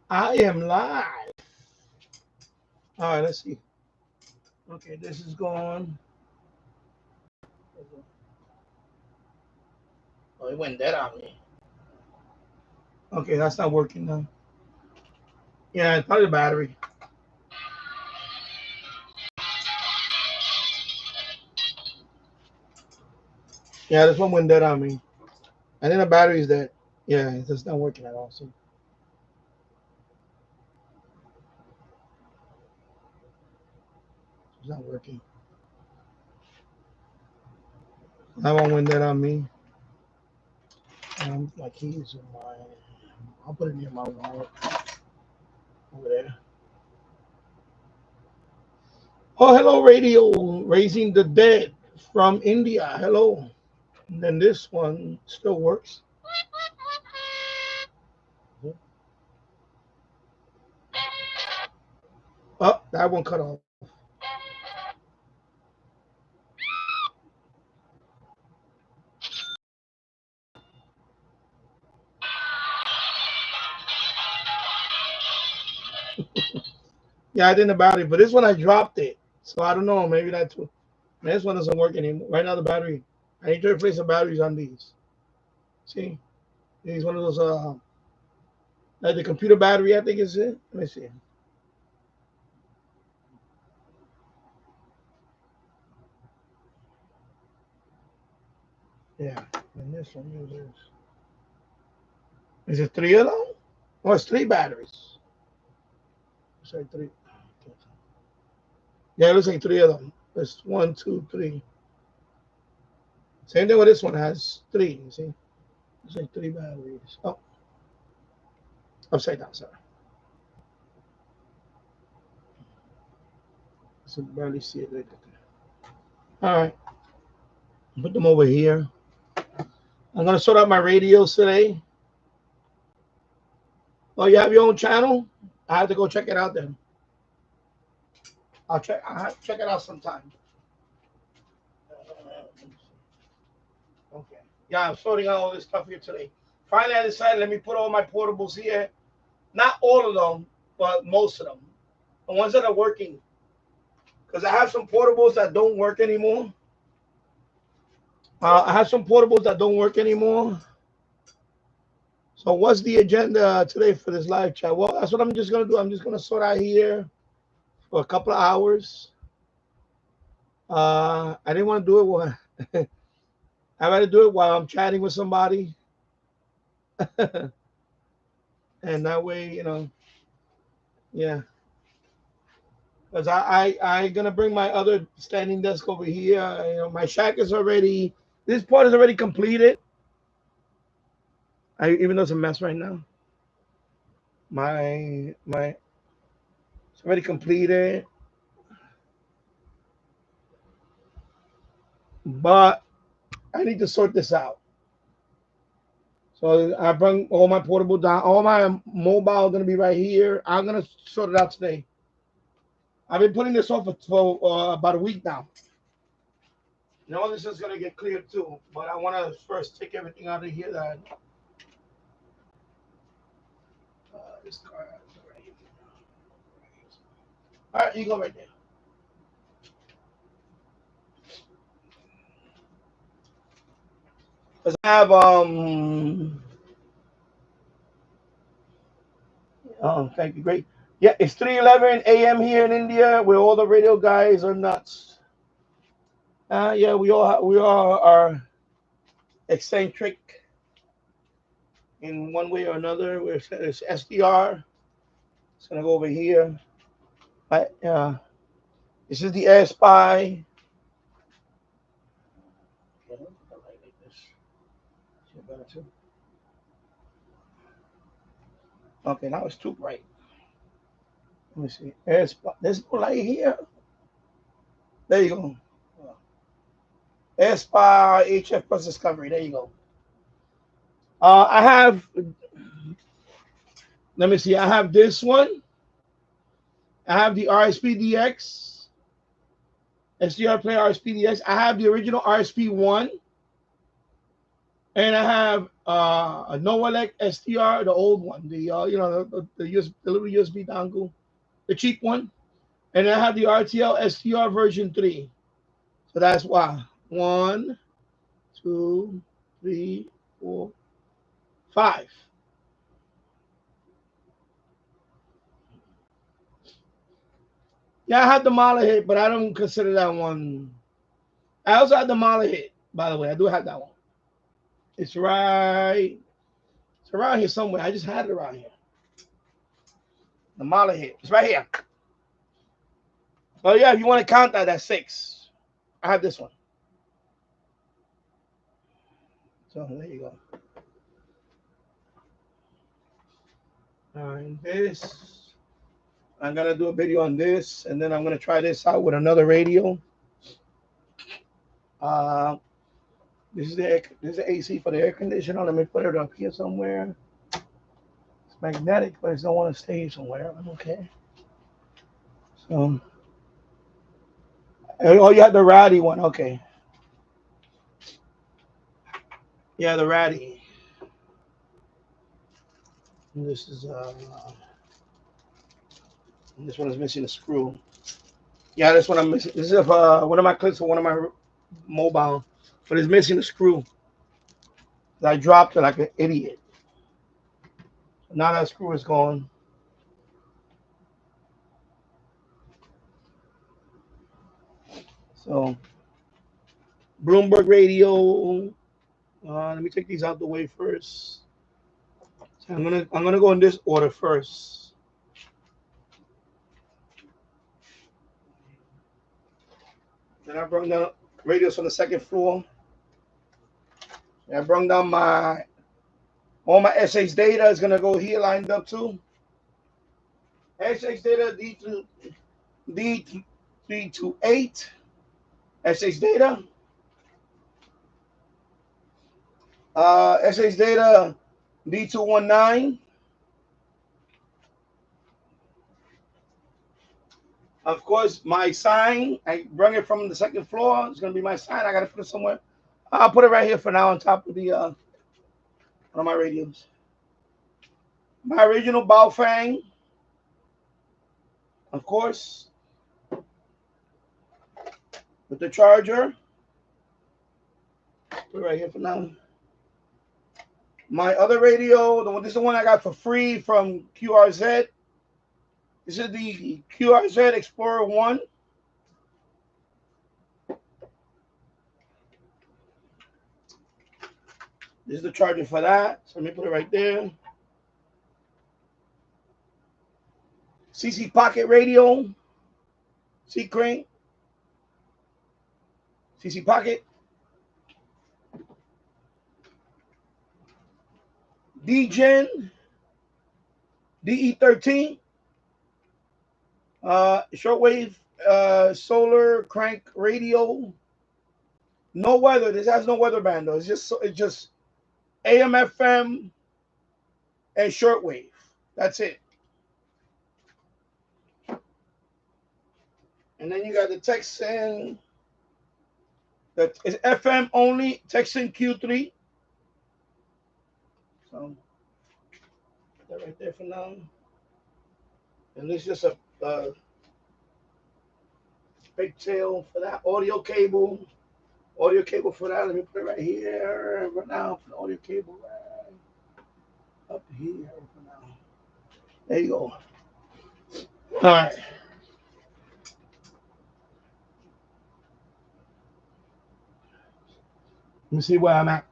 I am live. All right, let's see. Okay, this is gone. Oh, it went dead on me. Okay, that's not working now. Yeah, it's probably the battery. Yeah, this one went dead on me. I think the battery is dead. Yeah, it's just not working at all. So it's not working. That one went dead on me. My keys are mine. I'll put it near my wallet over there. Oh, hello, radio, raising the dead from India. Hello. And then this one still works. Oh, that one cut off. Yeah, I didn't about it, but this one I dropped it. So I don't know. Maybe that too. This one doesn't work anymore. Right now, the battery. I need to replace the batteries on these. See, these one of those like the computer battery. I think is it. Let me see. Yeah, and this one is it three of them? Oh, it's three batteries. Say three. Yeah, it looks like three of them. It's one, two, three. Same thing with this one has three. You see, it's like three batteries. Oh, upside down. Sorry. So barely see it right there. All right, put them over here. I'm gonna sort out my radios today. Oh, you have your own channel? I have to go check it out then. I'll have to check it out sometime. Okay. Yeah, I'm sorting out all this stuff here today. Finally, I decided let me put all my portables here. Not all of them, but most of them. The ones that are working. Because I have some portables that don't work anymore. I have some portables that don't work anymore. So what's the agenda today for this live chat? Well, that's what I'm just gonna do. I'm just gonna sort out here for a couple of hours. I didn't want to do it while I rather do it while I'm chatting with somebody, and that way, yeah. Because I gonna bring my other standing desk over here. My shack is already. This part is already completed. Even though it's a mess right now. My it's already completed, but I need to sort this out. So I bring all my portable down. All my mobile gonna be right here. I'm gonna sort it out today. I've been putting this off for about a week now. All this is gonna get cleared too, but I want to first take everything out of here. That this car right here. All right, you go right there. Cause I have oh, thank you, great. Yeah, it's 3:11 a.m. here in India, where all the radio guys are nuts. Yeah, we all are eccentric in one way or another. It's SDR. It's gonna go over here. This is the Air Spy. Okay, like this. Okay, now it's too bright. Let me see. Air Spy. There's no light here. There you go. Air Spy HF Plus Discovery. There you go. I have. Let me see. I have this one. I have the RSP-DX. SDR Player RSP-DX. I have the original RSP-1. And I have a Noelec STR, the old one, the the little USB dongle, the cheap one, and I have the RTL STR version 3. So that's why 1, 2, 3, 4, 5. Yeah, I had the Mala hit, but I don't consider that one. I also had the Mala hit, by the way. I do have that one. It's right. It's around here somewhere. I just had it around here. The Mala hit. It's right here. Oh yeah, if you want to count that, that's 6. I have this one. So there you go. And this, I'm gonna do a video on this, and then I'm gonna try this out with another radio. Uh, this is the AC for the air conditioner. Let me put it up here somewhere. It's magnetic, but it don't want to stay somewhere. Okay. So, oh, you had the ratty one. Okay. Yeah, the ratty. And this one is missing a screw. Yeah, this one I'm missing. This is one of my clips for one of my mobile, but it's missing a screw. I dropped it like an idiot. Now that screw is gone. So, Bloomberg radio. Let me take these out the way first. So I'm gonna go in this order first. Then I brought down radios on the second floor. I brought down all my SH data is gonna go here lined up too. SH data D328 SH data. SH data D219. Of course, my sign, I brought it from the second floor. It's gonna be my sign. I gotta put it somewhere. I'll put it right here for now on top of the one of my radios. My original Baofeng, of course, with the charger. Put it right here for now. My other radio, this is the one I got for free from QRZ. This is the QRZ Explorer 1. This is the charger for that. So let me put it right there. CC Pocket Radio. C Crane. CC Pocket. DGen. DE13. Shortwave solar crank radio. No weather. This has no weather band though. It's just AM, FM, and shortwave. That's it. And then you got the Texan. That is FM only. Texan Q3. So put that right there for now. And this is just a pigtail for that audio cable. Audio cable for that. Let me put it right here right now for the audio cable right up here for now. There you go. All right. Let me see where I'm at.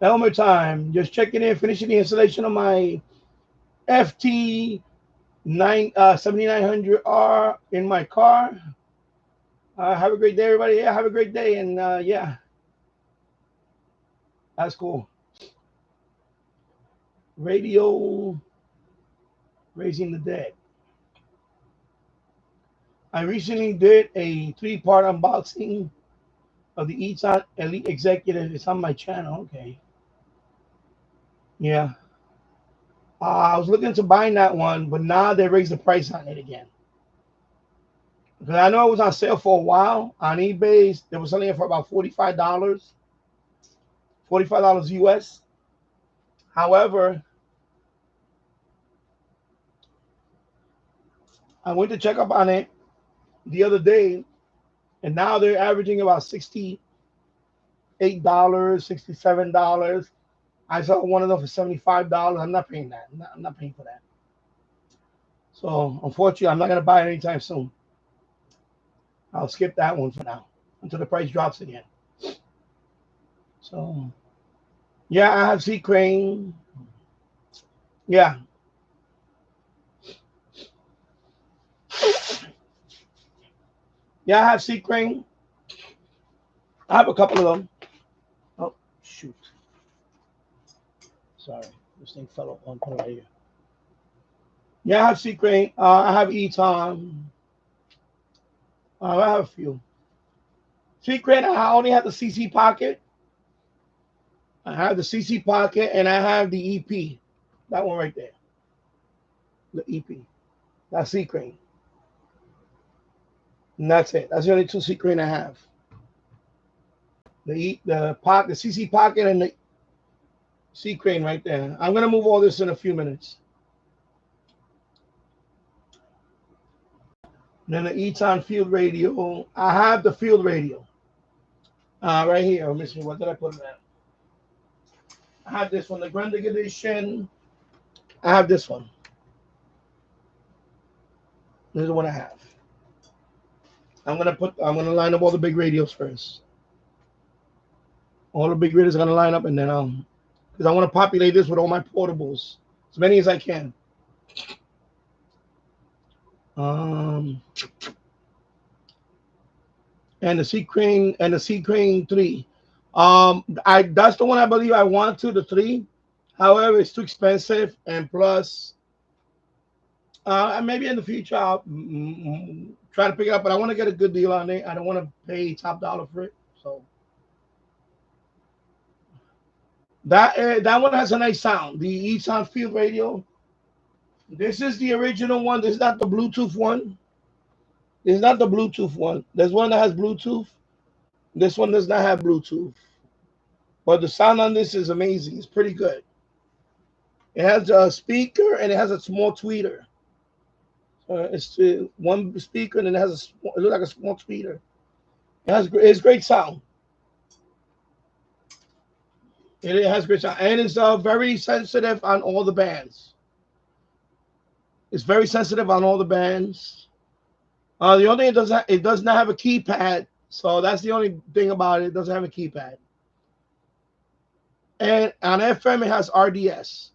Elmer time. Just checking in, finishing the installation of my FT 7900R in my car. Have a great day, everybody. Yeah, have a great day. And yeah, that's cool. Radio Raising the Dead. I recently did a 3-part unboxing of the Eton Elite Executive. It's on my channel. Okay. Yeah. I was looking into buying that one, but now they raised the price on it again. Because I know it was on sale for a while on eBay. They were selling it for about $45, $45 US. However, I went to check up on it the other day, and now they're averaging about $68, $67. I saw one of them for $75. I'm not paying that. I'm not paying for that. So unfortunately, I'm not gonna buy it anytime soon. I'll skip that one for now until the price drops again. So yeah, I have Sea Crane. Yeah. Yeah, I have Sea Crane. I have a couple of them. Oh shoot. Sorry. This thing fell on right here. Yeah, I have Sea Crane. I have Eton. I have a few. Sea Crane, I only have the CC Pocket. I have the CC Pocket and I have the EP. That one right there. The EP. That's Sea Crane. And that's it. That's the only two Sea Crane I have. The CC Pocket and the Sea Crane right there. I'm gonna move all this in a few minutes. And then the Eton Field Radio. I have the Field Radio. Right here. Let me see. What did I put in that? I have this one, the Grundig Edition. I have this one. This is what I have. I'm gonna line up all the big radios first. All the big radios are gonna line up, and then because I want to populate this with all my portables, as many as I can. And the Sea Crane and the Sea Crane 3. That's the one I believe I want to, the 3. However, it's too expensive, and plus, maybe in the future I'll try to pick it up, but I want to get a good deal on it. I don't want to pay top dollar for it. So that one has a nice sound. The Eton Field Radio. This is the original one. This is not the Bluetooth one. This is not the Bluetooth one. There's one that has Bluetooth. This one does not have Bluetooth. But the sound on this is amazing. It's pretty good. It has a speaker and it has a small tweeter. It's one speaker and it has it looks like a small tweeter. It's great sound. It has great sound, and it's very sensitive on all the bands. It's very sensitive on all the bands. The only thing it does not have a keypad, so that's the only thing about it. It doesn't have a keypad. And on FM, it has RDS.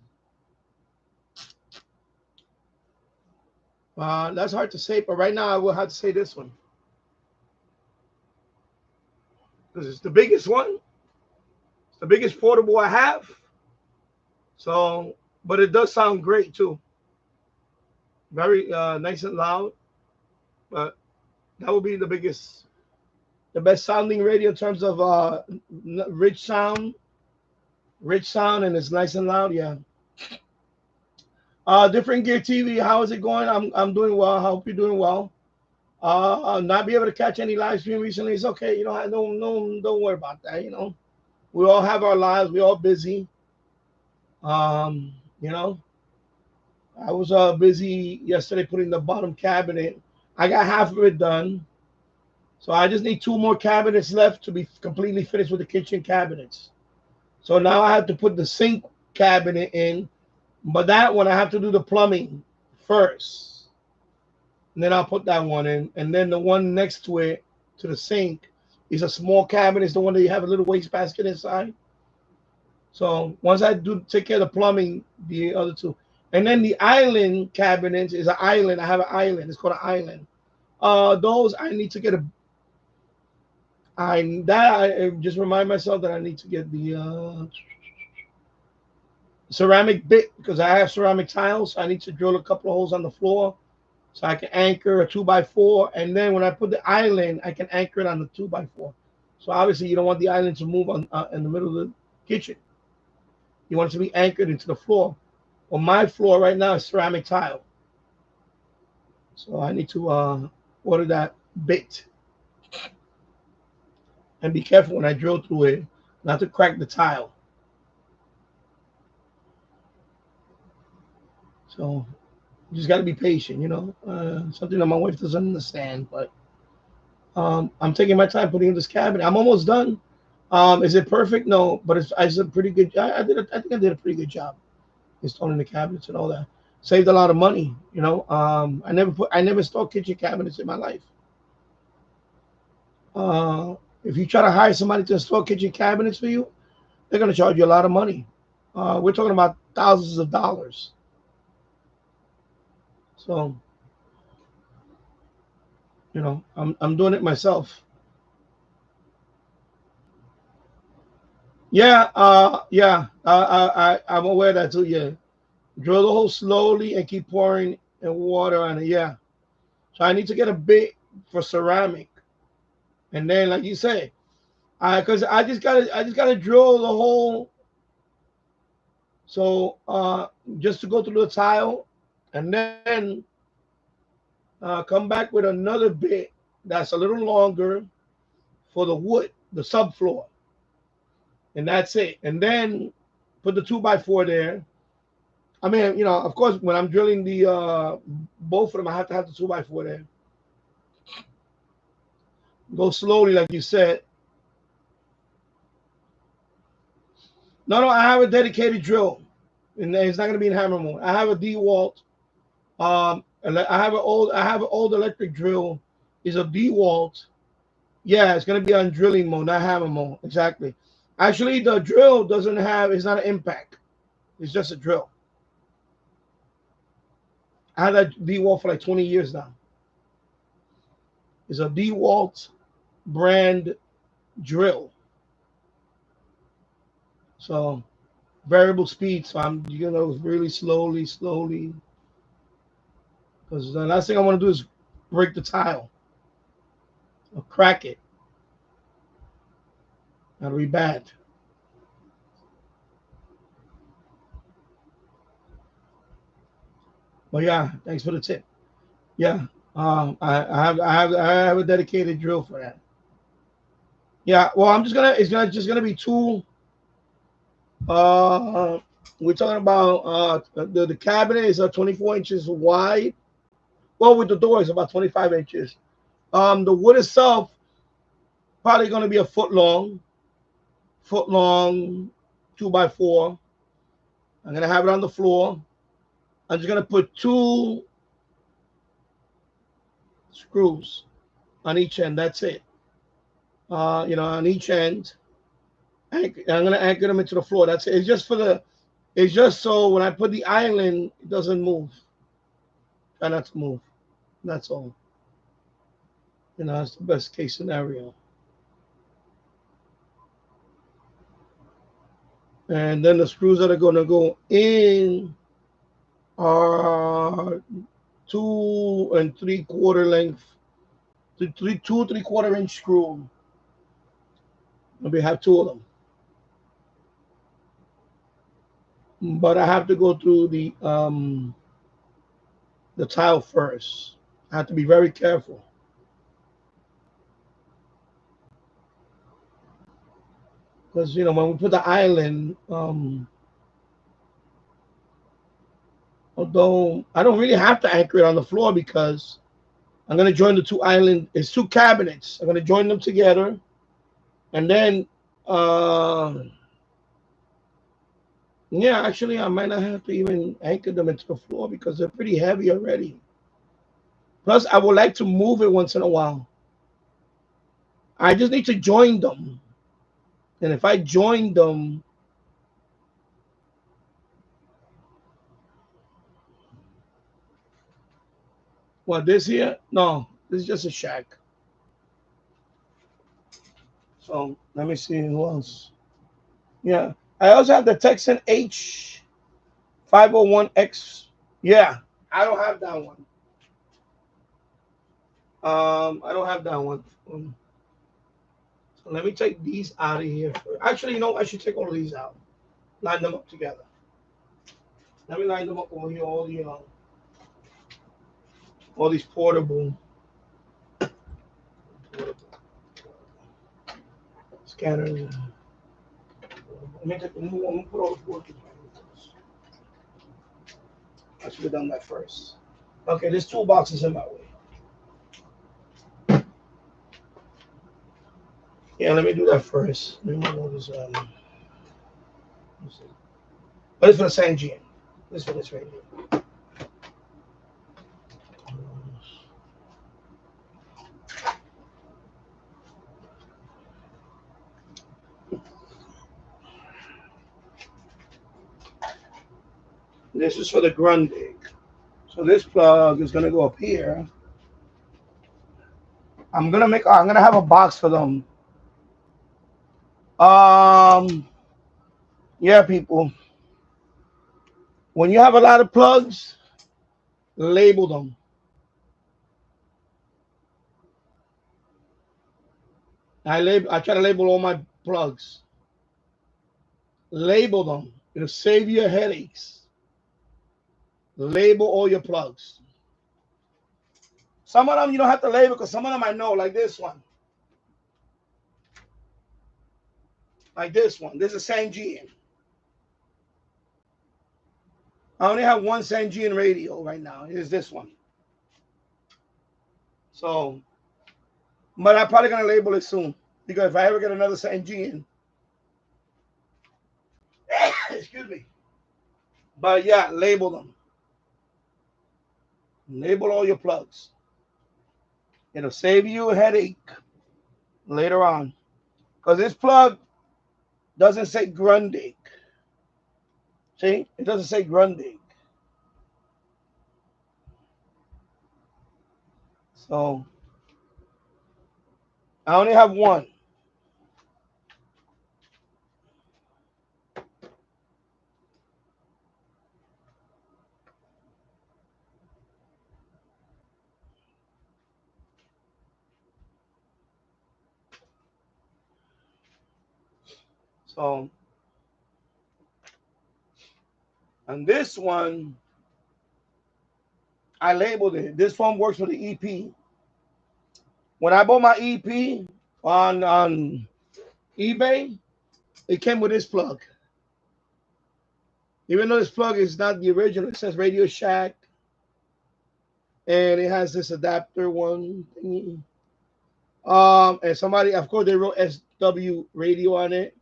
That's hard to say, but right now I will have to say this one because it's the biggest one. It's the biggest portable I have. So, but it does sound great too. Very nice and loud. But that would be the best sounding radio in terms of rich sound, and it's nice and loud. Yeah. Different Gear TV. How is it going? I'm doing well. I hope you're doing well. Not be able to catch any live stream recently. It's okay. You know, don't worry about that. You know, we all have our lives. We're all busy. You know, I was busy yesterday putting the bottom cabinet. I got half of it done. So I just need 2 more cabinets left to be completely finished with the kitchen cabinets. So now I have to put the sink cabinet in. But that one, I have to do the plumbing first. And then I'll put that one in. And then the one next to it, to the sink, is a small cabinet. It's the one that you have a little wastebasket inside. So once I take care of the plumbing, the other 2. And then the island cabinet is an island. I have an island. It's called an island. Those I need to get I just remind myself that I need to get the ceramic bit because I have ceramic tiles. I need to drill a couple of holes on the floor so I can anchor a 2x4. And then when I put the island, I can anchor it on the 2x4. So obviously you don't want the island to move on in the middle of the kitchen. You want it to be anchored into the floor. Well, my floor right now is ceramic tile. So I need to order that bit. And be careful when I drill through it, not to crack the tile. So you just got to be patient, you know. Something that my wife doesn't understand, but I'm taking my time putting in this cabinet. I'm almost done. Is it perfect? No, but it's a pretty good. I think I did a pretty good job installing the cabinets and all that. Saved a lot of money, you know. I never installed kitchen cabinets in my life. If you try to hire somebody to install kitchen cabinets for you, they're gonna charge you a lot of money. We're talking about thousands of dollars. So, you know, I'm doing it myself. Yeah, I'm aware of that too. Yeah, drill the hole slowly and keep pouring and water on it. Yeah, so I need to get a bit for ceramic, and then like you say, because I just gotta drill the hole. So just to go through the tile, and then come back with another bit that's a little longer for the wood, the subfloor, and that's it. And then put the 2x4 there. I mean, you know, of course, when I'm drilling the both of them, I have to have the 2x4 there. Go slowly, like you said. No, I have a dedicated drill, and it's not going to be in hammer mode. I have a DeWalt. I have an old electric drill. It's a DeWalt. Yeah, it's going to be on drilling mode, not hammer mode. Exactly. Actually, the drill doesn't have. It's not an impact. It's just a drill. I had that DeWalt for like 20 years now. It's a DeWalt brand drill. So variable speed. So I'm really slowly. Because the last thing I want to do is break the tile or crack it. That'll be bad. But yeah, thanks for the tip. Yeah, I have a dedicated drill for that. Yeah, well, just gonna be two. Uh, we're talking about the cabinet is 24 inches wide. Well, with the door is about 25 inches. The wood itself probably gonna be a foot long, 2x4. I'm gonna have it on the floor. I'm just gonna put two screws on each end. That's it. On each end. I'm gonna anchor them into the floor. That's it. It's just so when I put the island, it doesn't move. Try not to move. That's all. That's the best case scenario. And then the screws that are gonna go in are 2 3/4 length, 2 3/4 inch screw. Maybe have two of them. But I have to go through the tile first. I have to be very careful. Because when we put the island, although I don't really have to anchor it on the floor because I'm gonna join the two island. It's two cabinets. I'm gonna join them together, and then yeah, actually I might not have to even anchor them into the floor because they're pretty heavy already. Plus, I would like to move it once in a while. I just need to join them, and if I join them, what this here? No, this is just a shack. So let me see who else. Yeah, I also have the Texan H501X. Yeah, I don't have that one. I don't have that one. So let me take these out of here. Actually, I should take all of these out. Line them up together. Let me line them up over here. All these portable. Scanner. Let me put all the working. I should have done that first. Okay, this toolbox is in my way. Yeah, let me do that first. Let me know this. But it's for the same GM. This for this right here. This is for the Grundig. So this plug is gonna go up here. I'm gonna have a box for them. Yeah, people. When you have a lot of plugs, label them. I try to label all my plugs. Label them. It'll save you headaches. Label all your plugs. Some of them you don't have to label because some of them I know, like this one. Like this one. This is Sangean. I only have one Sangean radio right now. It's this one. So, but I'm probably gonna label it soon because if I ever get another Sangean, excuse me. But yeah, label them. Label all your plugs. It'll save you a headache later on. Because this plug doesn't say Grundig. See? It doesn't say Grundig. So, I only have one. So, and this one, I labeled it. This one works for the EP. When I bought my EP on eBay, it came with this plug. Even though this plug is not the original, it says Radio Shack. And it has this adapter one thingy. And somebody, of course, they wrote SW radio on it.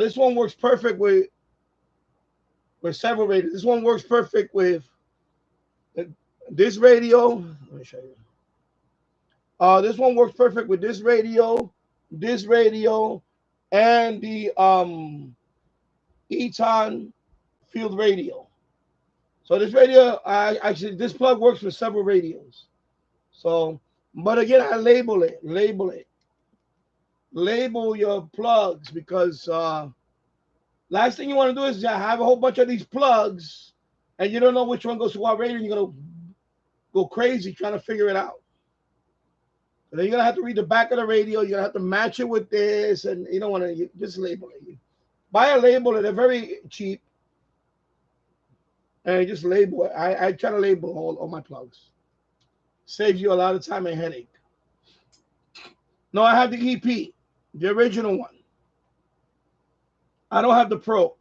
This one works perfect with several radios. This one works perfect with this radio. Let me show you. This one works perfect with this radio, and the Eton field radio. So this radio, actually, this plug works with several radios. So, but again, I label it. Label your plugs because last thing you want to do is have a whole bunch of these plugs and you don't know which one goes to what radio and you're going to go crazy trying to figure it out. And then you're going to have to read the back of the radio. You're going to have to match it with this and you don't want to just label it. Buy a label. They're very cheap. And just label it. I try to label all my plugs. Saves you a lot of time and headache. No, I have the EP. The original one. I don't have the Pro.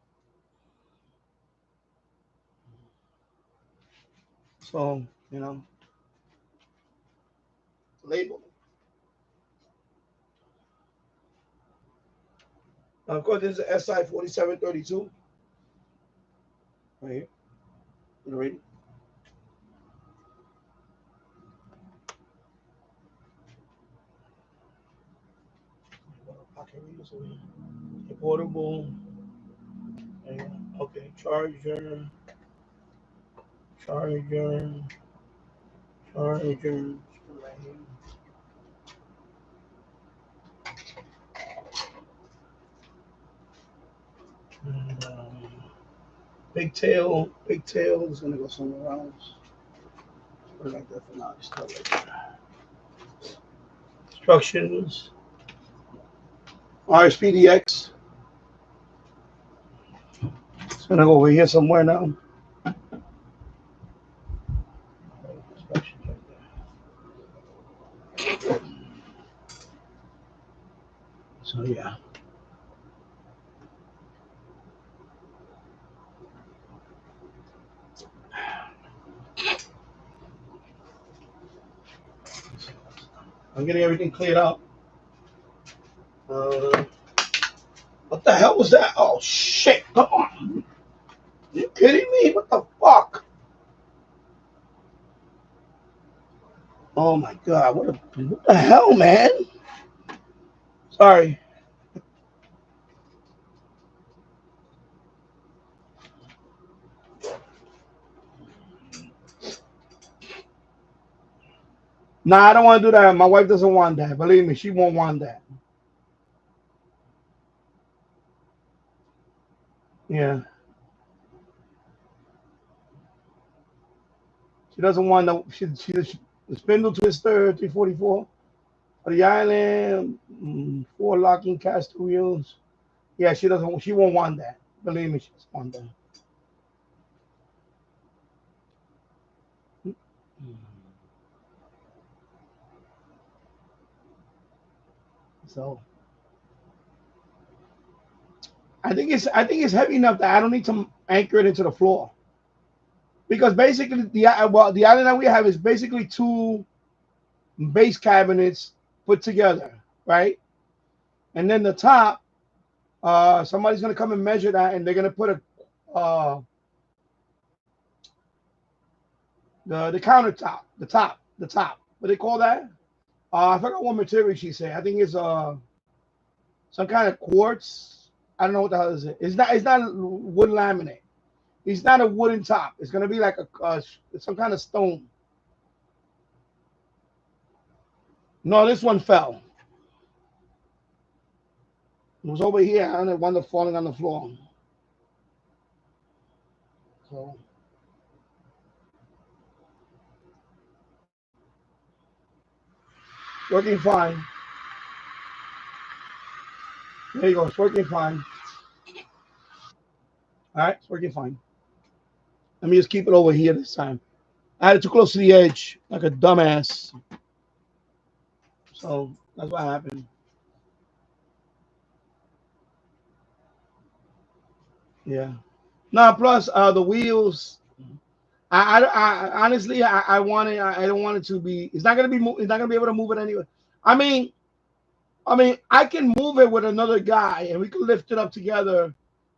So, you know, label it. Now, of course, this is SI 4732. Right here. You ready? Pocket readers over here. Portable. Okay, charger. Right here. And, big tail is gonna go somewhere else. Put it like that for now. Just like that. Instructions. RSPDX. It's gonna go over here somewhere now. So yeah. I'm getting everything cleared up. What the hell was that? Oh shit! Come on! Are you kidding me? What the fuck? Oh my god! What the hell, man? Sorry. Nah, I don't want to do that. My wife doesn't want that. Believe me, she won't want that. Yeah. She doesn't want the spindle twister 344 for the island, 4 locking cast wheels. Yeah, she won't want that. Believe me, she doesn't want that. So I think it's heavy enough that I don't need to anchor it into the floor. Because basically the island that we have is basically 2 base cabinets put together, right? And then the top, somebody's gonna come and measure that, and they're gonna put the countertop, the top. What do they call that? I forgot what material she said. I think it's some kind of quartz. I don't know what the hell is it. It's not wood laminate. It's not a wooden top. It's gonna be like some kind of stone. No, this one fell. It was over here, and it wound up falling on the floor. So working fine. There you go. It's working fine. All right, it's working fine. Let me just keep it over here this time. I had it too close to the edge, like a dumbass. So that's what happened. Yeah. Now, plus the wheels. I honestly, I want it. I don't want it to be. It's not gonna be. It's not gonna be able to move it anyway. I mean, I can move it with another guy, and we can lift it up together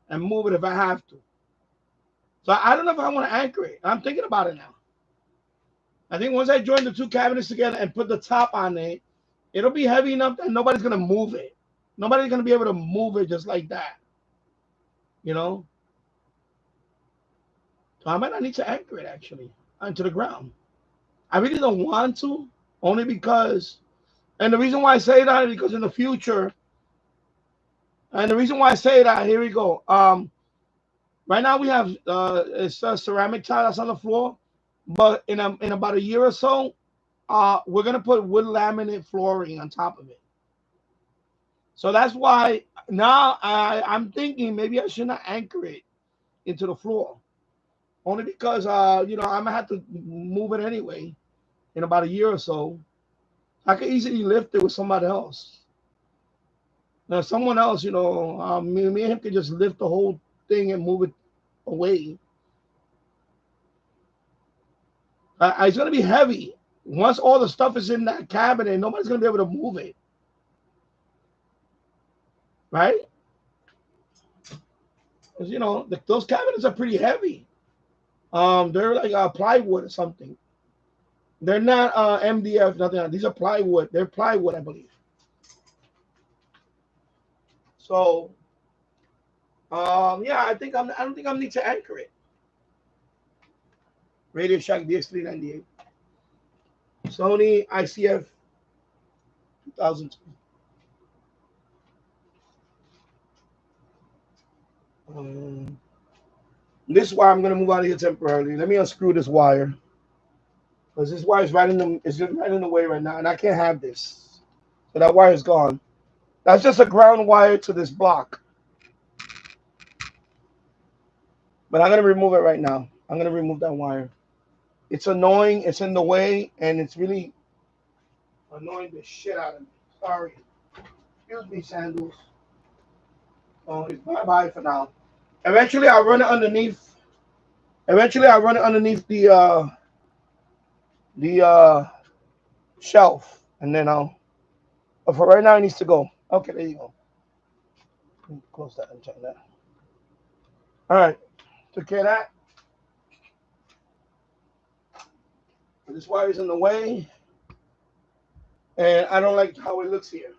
and move it if I have to. So I don't know if I want to anchor it. I'm thinking about it now. I think once I join the 2 cabinets together and put the top on it, it'll be heavy enough that nobody's gonna move it. Nobody's gonna be able to move it just like that. You know. So I might not need to anchor it actually onto the ground. I really don't want to, only because, and the reason why I say that is because in the future, and the reason why I say that, here we go. Right now we have it's a ceramic tile that's on the floor, but in about a year or so, we're gonna put wood laminate flooring on top of it. So that's why now I'm thinking maybe I should not anchor it into the floor, only because I'm gonna have to move it anyway in about a year or so. I could easily lift it with somebody else. Now, someone else, me and him could just lift the whole thing and move it away. It's going to be heavy. Once all the stuff is in that cabinet, nobody's going to be able to move it. Right? Because, those cabinets are pretty heavy. They're like plywood or something. They're not MDF, nothing. These are plywood. They're plywood, I believe. So, yeah, I don't think I need to anchor it. Radio Shack DX398. Sony ICF 2002. This wire I'm gonna move out of here temporarily. Let me unscrew this wire because this wire is it's just right in the way right now, and I can't have this. So that wire is gone. That's just a ground wire to this block. But I'm gonna remove it right now. I'm gonna remove that wire. It's annoying. It's in the way, and it's really annoying the shit out of me. Sorry. Excuse me, sandals. Oh, it's bye-bye for now. Eventually, I'll run it underneath. Eventually, I'll run it underneath the shelf, and then I'll. But for right now, it needs to go. Okay, there you go. Close that and turn that. All right, took care of that. This wire is in the way, and I don't like how it looks here.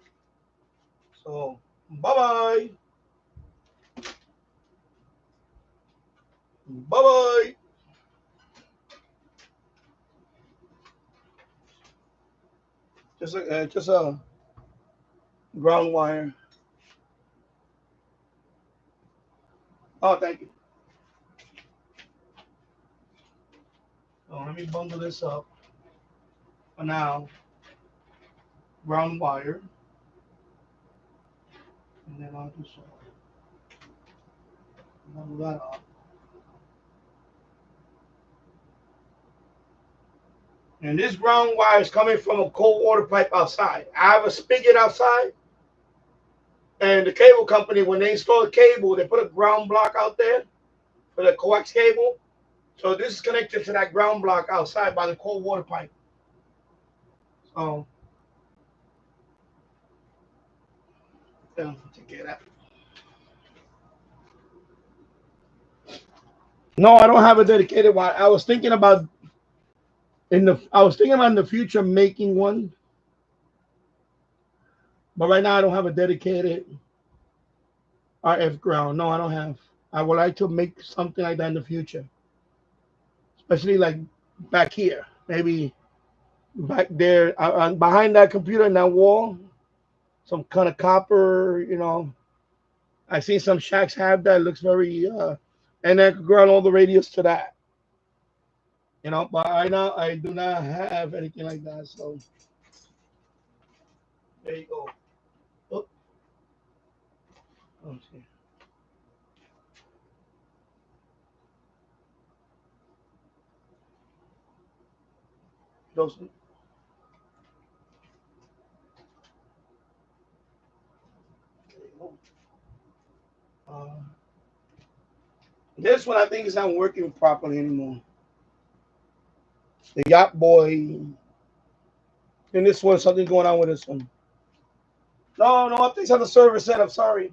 So, bye-bye. Bye-bye. Just a ground wire. Oh, thank you. So let me bundle this up for now. Ground wire. And then I'll just bundle that up. And this ground wire is coming from a cold water pipe outside. I have a spigot outside. And the cable company, when they install the cable, they put a ground block out there for the coax cable. So this is connected to that ground block outside by the cold water pipe. So, yeah, take care of that. No, I don't have a dedicated one. I was thinking about in the future making one. But right now I don't have a dedicated RF ground. No, I don't have. I would like to make something like that in the future. Especially like back here. Maybe back there behind that computer in that wall. Some kind of copper, I see some shacks have that. It looks very and I could ground all the radios to that. But right now I do not have anything like that. So there you go. Oh, okay. Those, uh, this one I think is not working properly anymore. The Yacht Boy. And this one, something going on with this one. No updates on the server setup. Sorry.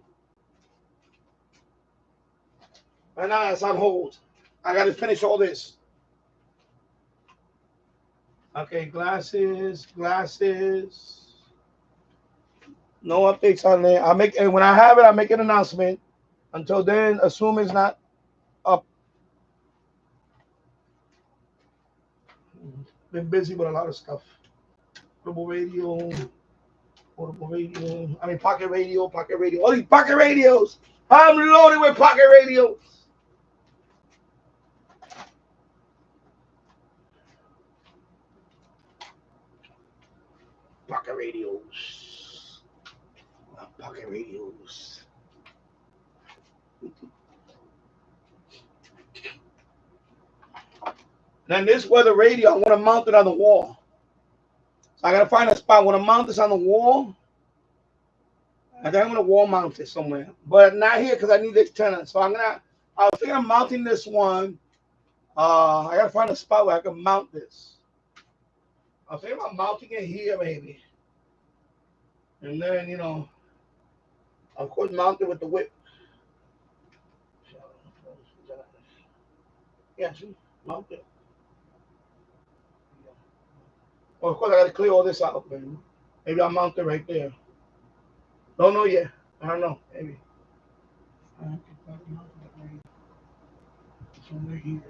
Right now it's on hold. I got to finish all this. Okay, glasses. No updates on there. When I have it, I make an announcement. Until then, assume it's not up. Been busy with a lot of stuff. Portable radio. Pocket radio. All these pocket radios. I'm loaded with pocket radios. Pocket radios. Then this weather radio, I want to mount it on the wall. So I got to find a spot. I want to mount this on the wall. And then I'm going to wall mount it somewhere. But not here because I need the antenna. So I was thinking of mounting this one. I got to find a spot where I can mount this. I was thinking about mounting it here maybe. And then, of course, mount it with the whip. Yeah, see? Mount it. Well, of course, I got to clear all this out, man. Maybe I'll mount it right there. Don't know yet. I don't know. Maybe. Somewhere here.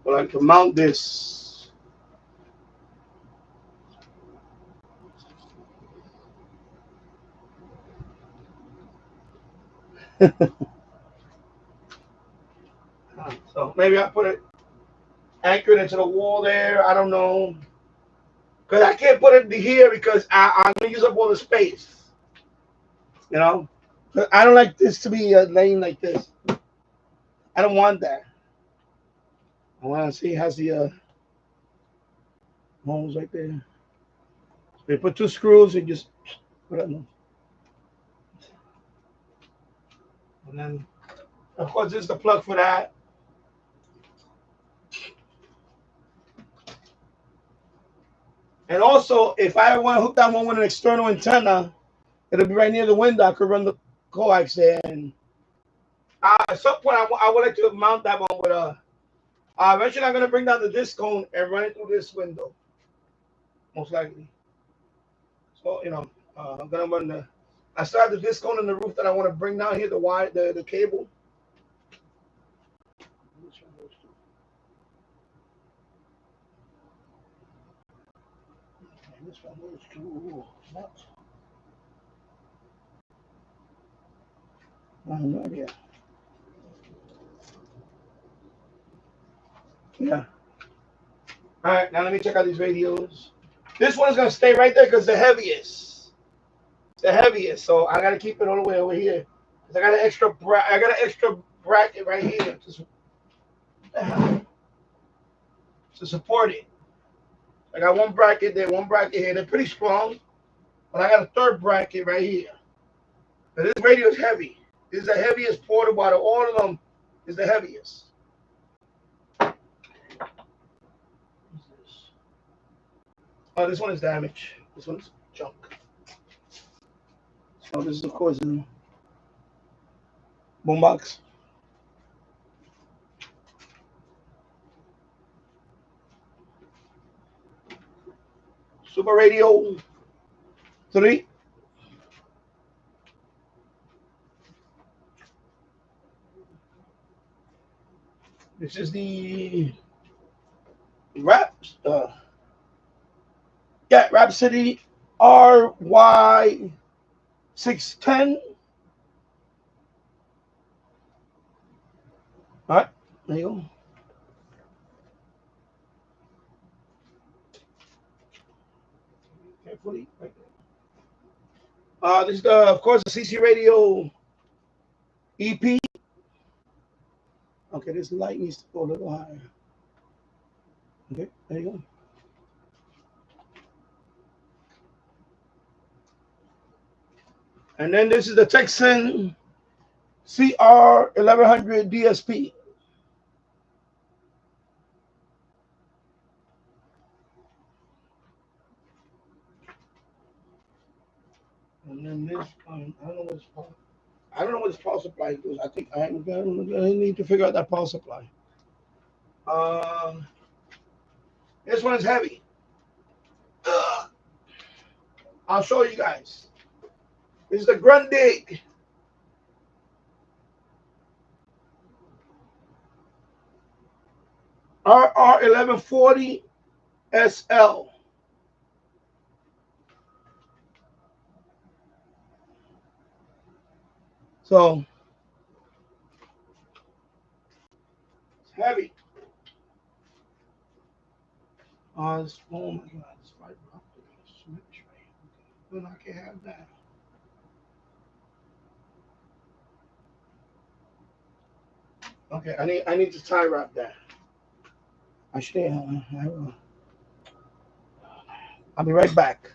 Well, I can mount this. So maybe I put it anchored into the wall there. I don't know. Because I can't put it here because I'm going to use up all the space. I don't like this to be laying like this. I don't want that. I want to see it has the holes right there. They put 2 screws and just put it in. And then, of course, this is the plug for that. And also, if I want to hook that one with an external antenna, it'll be right near the window. I could run the coax there. And at some point, I would like to mount that one with a. Eventually, I'm going to bring down the disc cone and run it through this window, most likely. So, you know, I'm going to run the. I still have the disc cone in the roof that I want to bring down here, the wire, the cable. This one goes to what? I have no idea. Yeah. All right, now let me check out these radios. This one's gonna stay right there because the heaviest. It's the heaviest, so I gotta keep it all the way over here. I got an extra bracket right here to support it. I got one bracket there, one bracket here. They're pretty strong, but I got a third bracket right here. Now, this radio is heavy. This is the heaviest portable out of all of them. Is the heaviest. Oh, this one is damaged. This one's junk. So this is, of course, a boombox. Super Radio 3. This is the Rhapsody RY610. All right, there you go. Carefully, right there. This is of course, the CC Radio EP. Okay, this light needs to go a little higher. Okay, there you go. And then this is the Texan CR1100 DSP. And then this, I don't know what this power supply does. I think I need to figure out that power supply. This one is heavy. I'll show you guys. This is the Grundig RR1140 SL. So it's heavy. Oh my God, this fiber optic switch right. Then I can have that. Okay, I need to tie wrap that. I should. I'll be right back.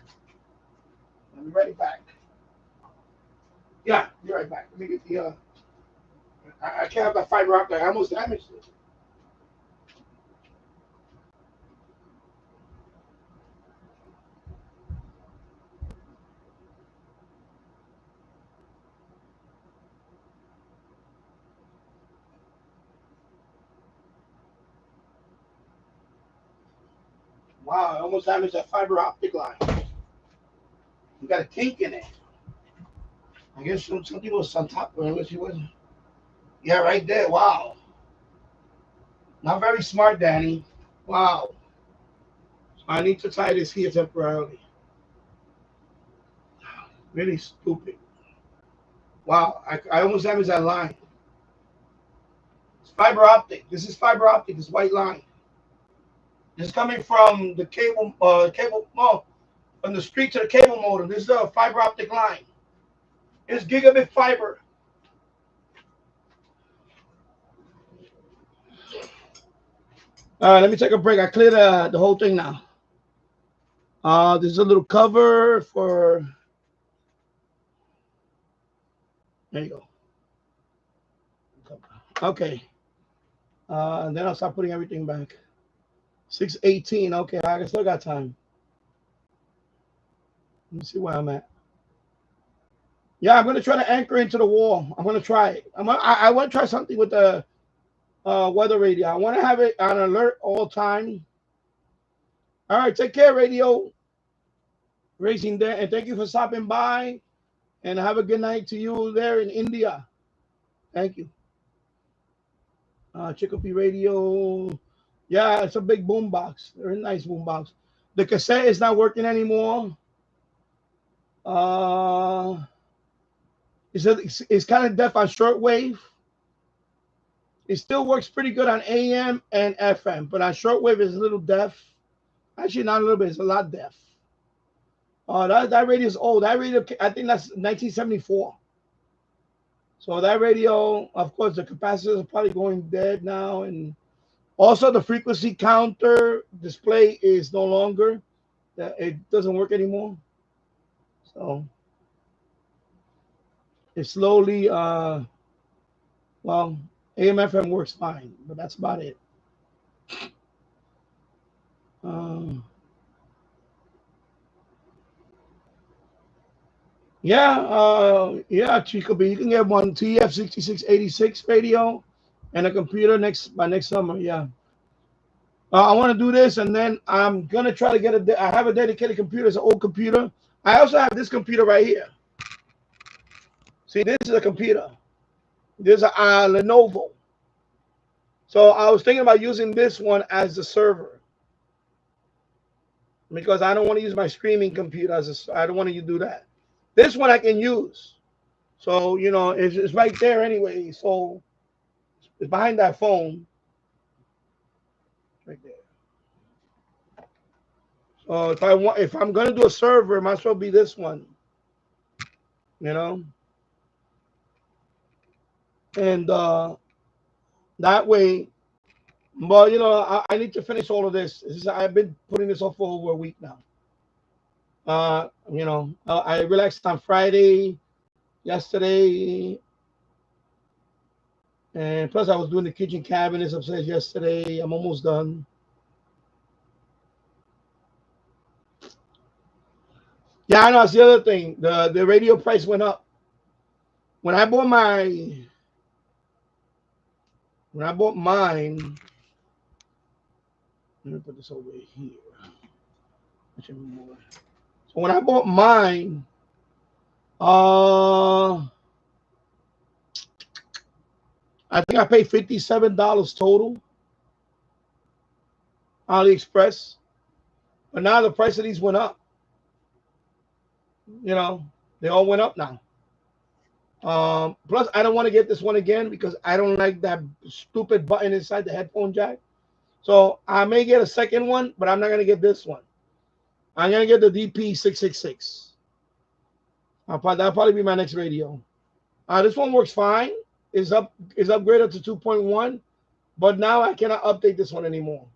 I'll be right back. Yeah, be right back. Let me get the. I can't have that fiber optic. I almost damaged it. Wow, I almost damaged that fiber optic line. You got a kink in it. I guess something was on top of it. Unless it wasn't. Yeah, right there. Wow. Not very smart, Danny. Wow. So I need to tie this here temporarily. Really stupid. Wow, I almost damaged that line. It's fiber optic. This is fiber optic. This white line. This is coming from the cable, from the street to the cable modem. This is a fiber optic line. It's gigabit fiber. All right, let me take a break. I cleared the whole thing now. There's a little cover for. There you go. Okay. And then I'll start putting everything back. 6:18. Okay, I still got time. Let me see where I'm at. Yeah, I'm gonna try to anchor into the wall. I'm gonna try it. I want to try something with the weather radio. I want to have it on alert all time. All right, take care, radio. Racing there, and thank you for stopping by. And have a good night to you there in India. Thank you. Chicopee Radio. Yeah, it's a big boom box. Very nice boom box. The cassette is not working anymore. It's kind of deaf on shortwave. It still works pretty good on AM and FM, but on shortwave it's a little deaf. Actually, not a little bit. It's a lot deaf. That radio is old. That radio, I think that's 1974. So that radio, of course, the capacitors are probably going dead now, and also the frequency counter display is no longer. It doesn't work anymore. So it's slowly. Well, AM/FM works fine, but that's about it. Yeah, Chico B. You can get one TF6686 radio and a computer by next summer. Yeah. I want to do this, and then I'm gonna try to get I have a dedicated computer. It's an old computer. I also have this computer right here. See, this is a computer. This is a Lenovo. So I was thinking about using this one as the server because I don't want to use my streaming computer I don't want to do that. This one I can use. So, it's right there anyway. So it's behind that phone. Right there. So if I'm gonna do a server, it might as well be this one. And that way, well, I need to finish all of this. I've been putting this off for over a week now. I relaxed on Friday, yesterday, and plus I was doing the kitchen cabinets upstairs yesterday. I'm almost done. Yeah, I know. That's the other thing. The radio price went up. When I bought mine, let me put this over here. So when I bought mine, I think I paid $57 total. AliExpress. But now the price of these went up. They all went up now. Plus, I don't want to get this one again because I don't like that stupid button inside the headphone jack. So I may get a second one, but I'm not going to get this one. I'm going to get the DP666. That'll probably be my next radio. This one works fine. Is upgraded to 2.1, but now I cannot update this one anymore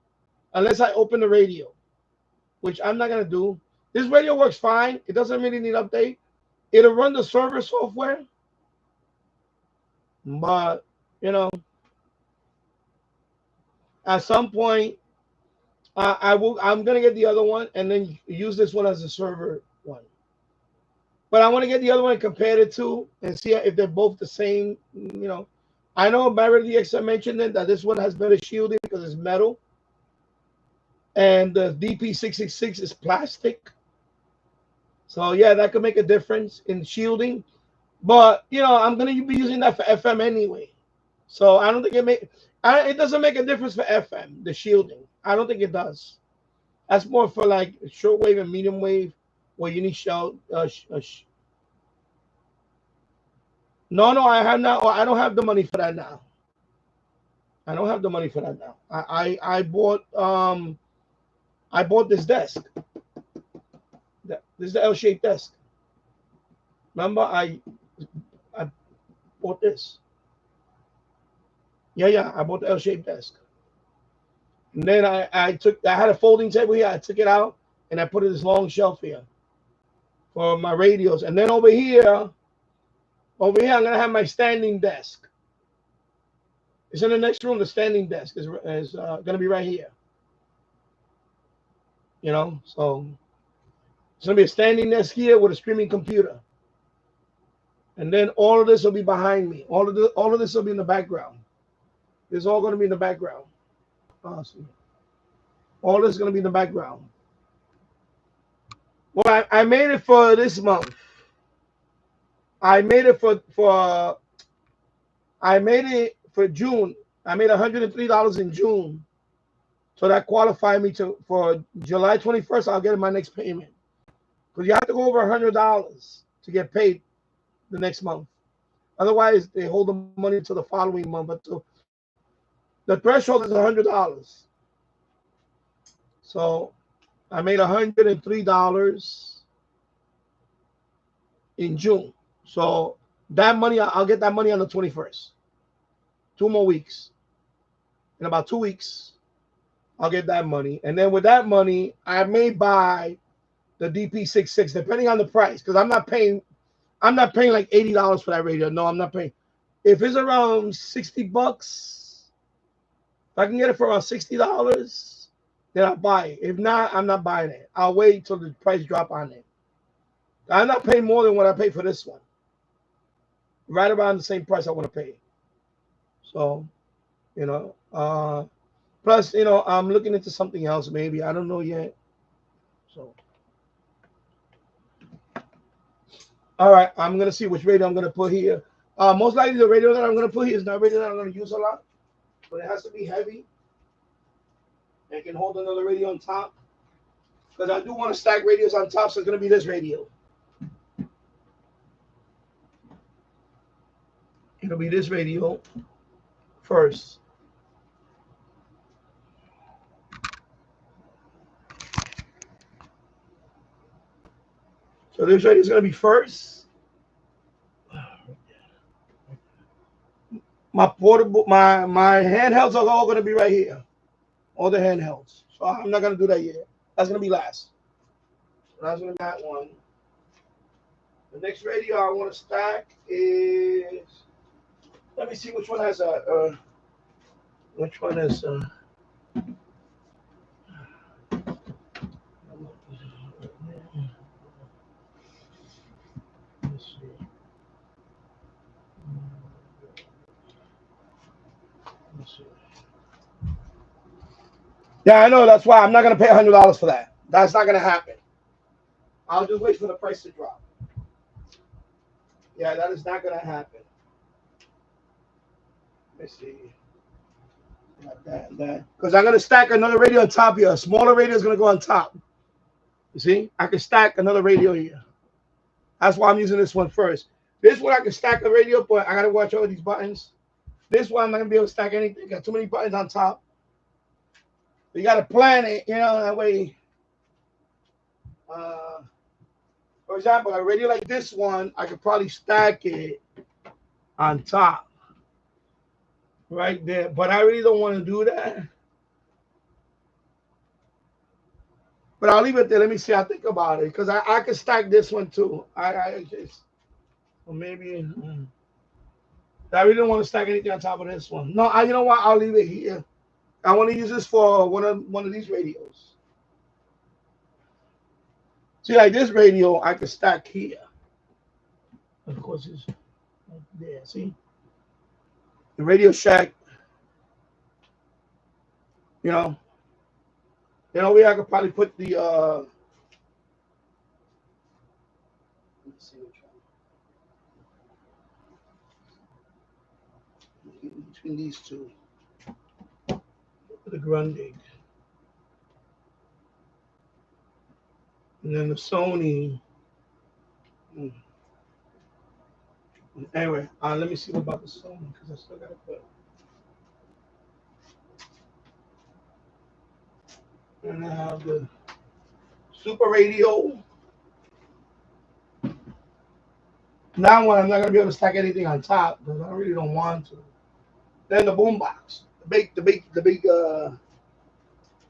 unless I open the radio, which I'm not going to do. This radio works fine. It doesn't really need update. It'll run the server software. But, at some point, I'm going to get the other one and then use this one as a server one. But I want to get the other one and compare it to and see if they're both the same. I know hamradio DX mentioned that this one has better shielding because it's metal. And the DP666 is plastic. So, yeah, that could make a difference in shielding. But, I'm going to be using that for FM anyway. So, I don't think it doesn't make a difference for FM, the shielding. I don't think it does. That's more for like shortwave and medium wave where you need No, I have not. I don't have the money for that now. I bought this desk. This is the L-shaped desk. Remember, I bought this. Yeah, I bought the L-shaped desk. And then I had a folding table here. I took it out and I put it this long shelf here for my radios. And then over here, I'm gonna have my standing desk. It's in the next room. The standing desk is gonna be right here. You know, so it's gonna be a standing desk here with a streaming computer. And then all of this will be behind me. All of this will be in the background. It's all gonna be in the background. Awesome. All this is gonna be in the background. Well, I made it for this month. I made it for June. I made $103 in June. So that qualified me for July 21st, I'll get my next payment. Because you have to go over $100 to get paid the next month. Otherwise, they hold the money until the following month. But the threshold is $100. So I made $103 in June. So that money, I'll get that money on the 21st. 2 more weeks. In about 2 weeks, I'll get that money. And then with that money, I may buy the DP66, depending on the price. Because I'm not paying like $80 for that radio. No, I'm not paying. If it's around $60, if I can get it for around $60, then I'll buy it. If not, I'm not buying it. I'll wait till the price drop on it. I'm not paying more than what I pay for this one. Right around the same price I want to pay. So, you know, plus, you know, I'm looking into something else maybe. I don't know yet. So, all right, I'm going to see which radio I'm going to put here. Most likely the radio that I'm going to put here is not a radio that I'm going to use a lot, but it has to be heavy. And can hold another radio on top. Because I do want to stack radios on top, so it's going to be this radio. It'll be this radio first. So this radio is going to be first. My portable, my handhelds are all going to be right here. All the handhelds. So I'm not going to do that yet. That's going to be last. So that's going to be that one. The next radio I want to stack is, let me see which one has which one is let's see. Let's see. Yeah, I know. That's why I'm not going to pay $100 for that. That's not going to happen. I'll just wait for the price to drop. Yeah, that is not going to happen. Let's see. That. Because I'm going to stack another radio on top here. A smaller radio is going to go on top. You see? I can stack another radio here. That's why I'm using this one first. This one I can stack a radio, but I got to watch all these buttons. This one I'm not going to be able to stack anything. Got too many buttons on top. You got to plan it, you know, that way. For example, a radio like this one, I could probably stack it on top. Right there. But I really don't want to do that. But I'll leave it there. Let me see. I'll think about it. Because I could stack this one too. I just, or maybe, I really don't want to stack anything on top of this one. No, you know what? I'll leave it here. I want to use this for one of these radios. See, like this radio, I can stack here. Of course, it's right there. See, the Radio Shack. You know, over here I could probably put the. Let's see which one. Between these two. The Grundig. And then the Sony. Anyway, let me see what about the Sony, because I still got to put. And I have the Super Radio. Now one, I'm not going to be able to stack anything on top, because I really don't want to. Then the boombox. The big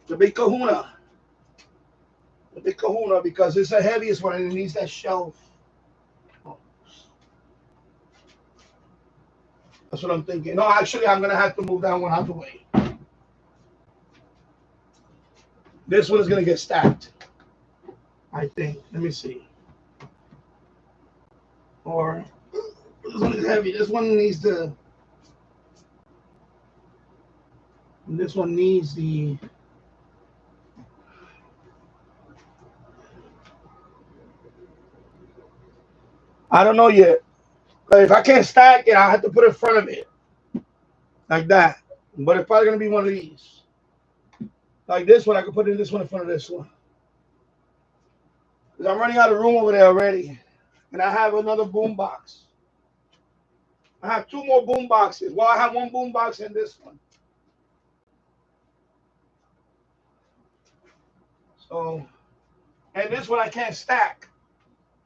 The big kahuna. The big kahuna, because it's the heaviest one and it needs that shelf. That's what I'm thinking. No, actually, I'm going to have to move that one out of the way. This one is going to get stacked, I think. Let me see. Or this one is heavy. This one needs the... This one needs the... I don't know yet. But if I can't stack it, I have to put it in front of it. Like that. But it's probably going to be one of these. Like this one, I can put in this one in front of this one. Because I'm running out of room over there already. And I have another boom box. I have two more boom boxes. Well, I have one boom box in this one. So, and this one I can't stack.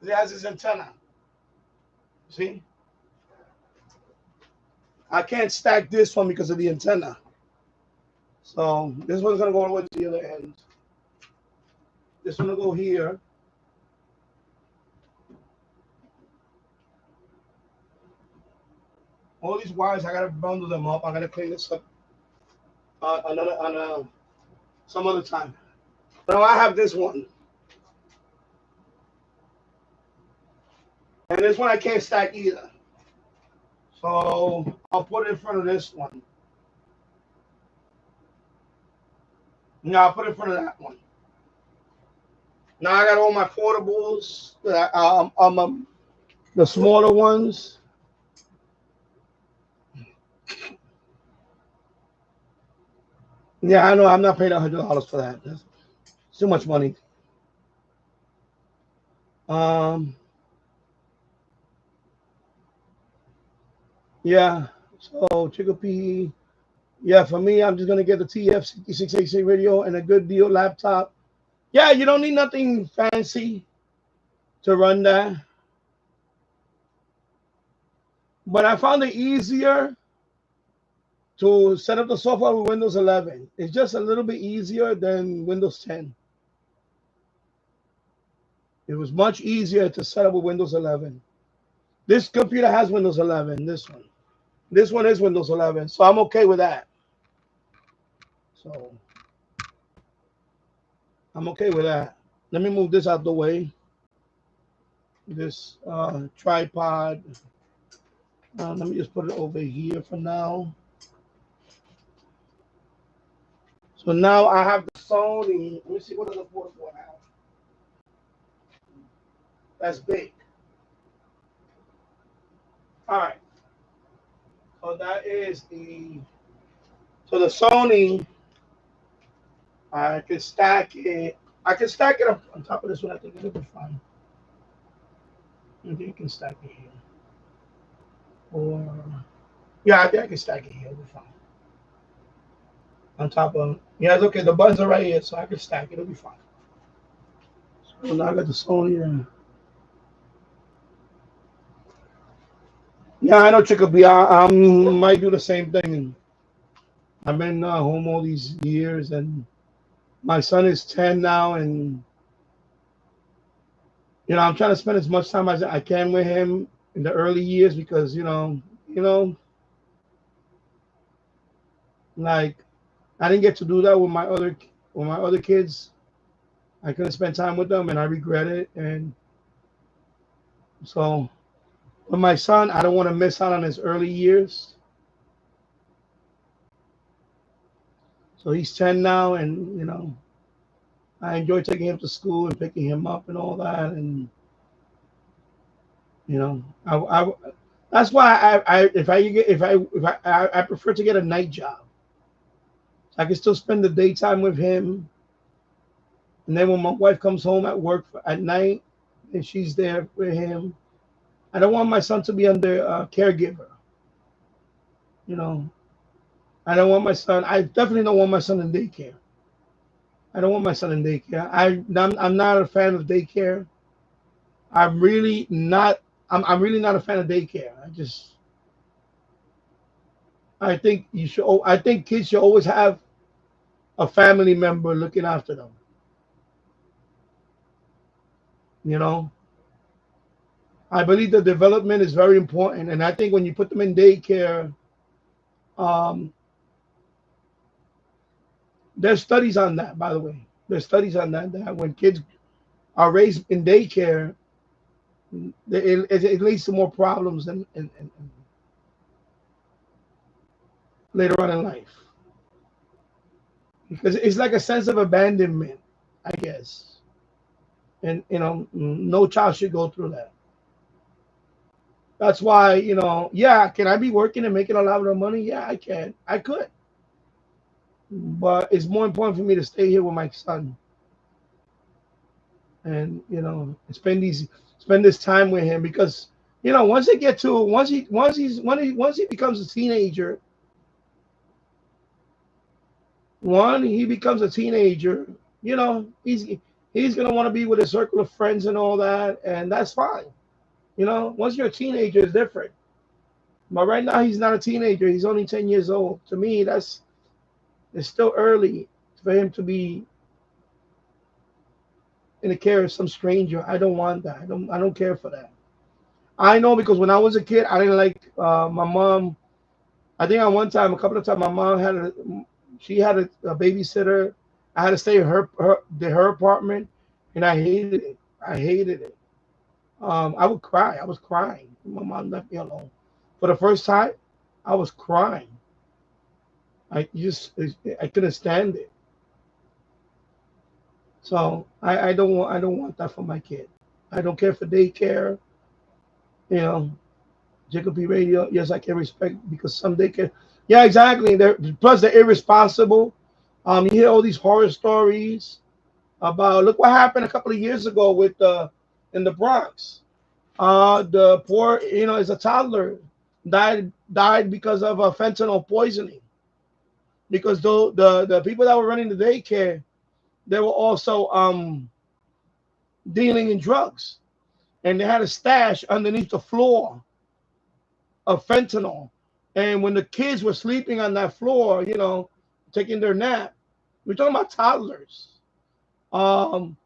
It has its antenna. See? I can't stack this one because of the antenna. So this one's gonna go all the way to the other end. This one will go here. All these wires, I gotta bundle them up. I gotta clean this up some other time. Now I have this one, and this one I can't stack either. So I'll put it in front of this one. Now I'll put it in front of that one. Now I got all my portables, the smaller ones. Yeah, I know. I'm not paying $100 for that. That's too much money. Yeah. So Chicopee. Yeah, for me, I'm just gonna get the TF66AC radio and a good deal laptop. Yeah, you don't need nothing fancy to run that. But I found it easier to set up the software with Windows 11. It's just a little bit easier than Windows 10. It was much easier to set up with Windows 11. This computer has Windows 11, this one. This one is Windows 11, so I'm okay with that. So I'm okay with that. Let me move this out the way. This tripod. Let me just put it over here for now. So now I have the Sony. Let me see what other portable I have. That's big. All right. So that is the. So the Sony. I can stack it. I can stack it up on top of this one. I think it'll be fine. I think you can stack it here. Or yeah, I think I can stack it here. It'll be fine. On top of, yeah, it's okay. The buttons are right here, so I can stack it. It'll be fine. So now I got the Sony. Yeah, I know Chicopee. I might do the same thing. I've been home all these years, and my son is 10 now, and you know I'm trying to spend as much time as I can with him in the early years because you know, like I didn't get to do that with my other kids. I couldn't spend time with them, and I regret it. And so, with my son, I don't want to miss out on his early years. So he's 10 now, and you know, I enjoy taking him to school and picking him up and all that. And you know, that's why I prefer to get a night job. I can still spend the daytime with him, and then when my wife comes home at work at night, and she's there with him, I don't want my son to be under a caregiver. You know, I don't want my son. I definitely don't want my son in daycare. I don't want my son in daycare. I'm not a fan of daycare. I'm really not a fan of daycare. I think kids should always have a family member looking after them. You know, I believe the development is very important, and I think when you put them in daycare, um, there's studies on that. By the way, there's studies on that that when kids are raised in daycare, it leads to more problems and later on in life, because it's like a sense of abandonment, I guess, and no child should go through that. That's why, yeah, can I be working and making a lot of money? Yeah, I can. I could. But it's more important for me to stay here with my son and, spend this time with him because, once he becomes a teenager, he becomes a teenager, he's gonna want to be with a circle of friends and all that, and that's fine. Once you're a teenager, it's different. But right now, he's not a teenager. He's only 10 years old. To me, it's still early for him to be in the care of some stranger. I don't want that. I don't care for that. I know because when I was a kid, I didn't like my mom. I think at one time, a couple of times, my mom had a babysitter. I had to stay in her apartment, and I hated it. I hated it. I would cry. I was crying. My mom left me alone. For the first time, I was crying. I couldn't stand it. So I don't want that for my kid. I don't care for daycare. Jacob P. Radio. Yes, I can respect because some daycare. Yeah, exactly. Plus they're irresponsible. You hear all these horror stories about look what happened a couple of years ago with in the Bronx. The poor, is a toddler died because of fentanyl poisoning. Because the people that were running the daycare, they were also dealing in drugs, and they had a stash underneath the floor of fentanyl. And when the kids were sleeping on that floor, taking their nap, we're talking about toddlers. Fentanyl,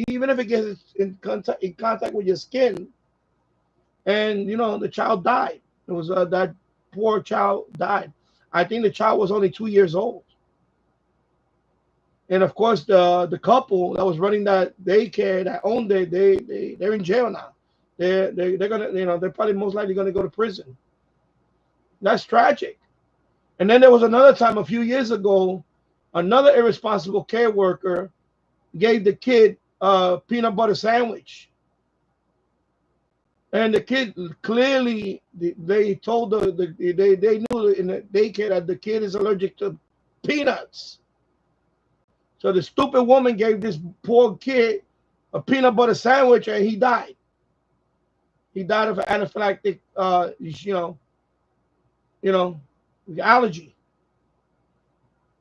even if it gets in contact with your skin, and the child died. It was that poor child died. I think the child was only 2 years old. And of course, the couple that was running that daycare that owned it, they're in jail now. They're gonna, they're probably most likely gonna go to prison. That's tragic. And then there was another time a few years ago, another irresponsible care worker gave the kid a peanut butter sandwich. And the kid clearly, they told they knew in the daycare that the kid is allergic to peanuts. So the stupid woman gave this poor kid a peanut butter sandwich, and he died. He died of an anaphylactic, allergy.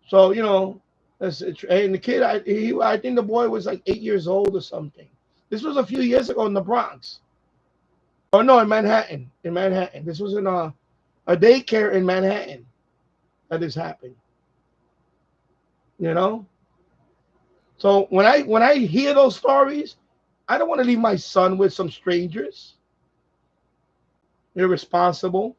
So and the kid, I think the boy was like 8 years old or something. This was a few years ago in the Bronx. Oh no, in Manhattan. In Manhattan. This was in a daycare in Manhattan that this happened. So when I hear those stories, I don't want to leave my son with some strangers. Irresponsible.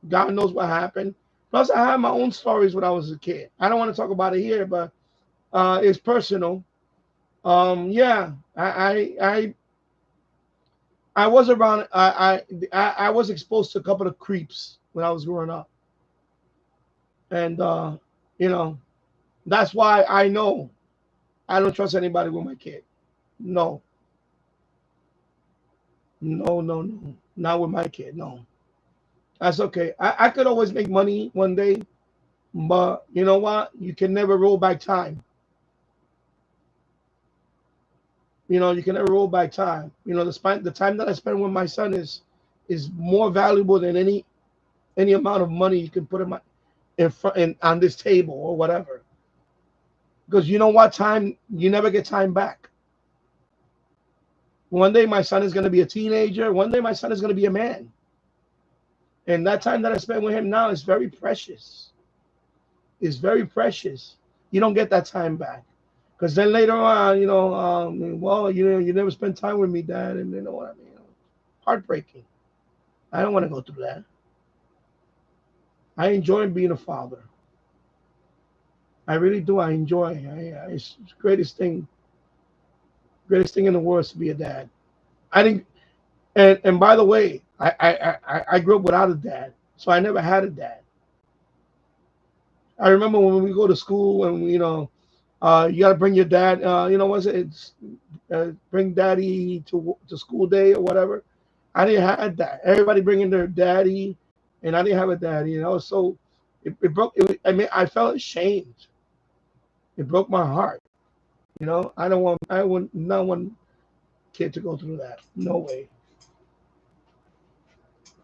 God knows what happened. Plus, I have my own stories when I was a kid. I don't want to talk about it here, but it's personal. Yeah, I was around. I was exposed to a couple of creeps when I was growing up, and that's why I know I don't trust anybody with my kid. No, no, not with my kid. No, that's okay. I could always make money one day, but you know what? You can never roll back time. You can never roll back time. The time that I spend with my son is more valuable than any amount of money you can put in front on this table or whatever. Because you know what? Time, you never get time back. One day my son is going to be a teenager. One day my son is going to be a man. And that time that I spend with him now is very precious. is very precious. You don't get that time back. Because then later on, well, you never spent time with me, Dad, and you know what I mean. Heartbreaking. I don't want to go through that. I enjoy being a father. I really do. I enjoy. It's the greatest thing in the world is to be a dad. I think, and by the way, I grew up without a dad, so I never had a dad. I remember when we go to school and you got to bring your dad. What's it? It's bring daddy to school day or whatever. I didn't have that. Everybody bringing their daddy, and I didn't have a daddy. So it broke. I felt ashamed. It broke my heart. I want not one kid to go through that. No way.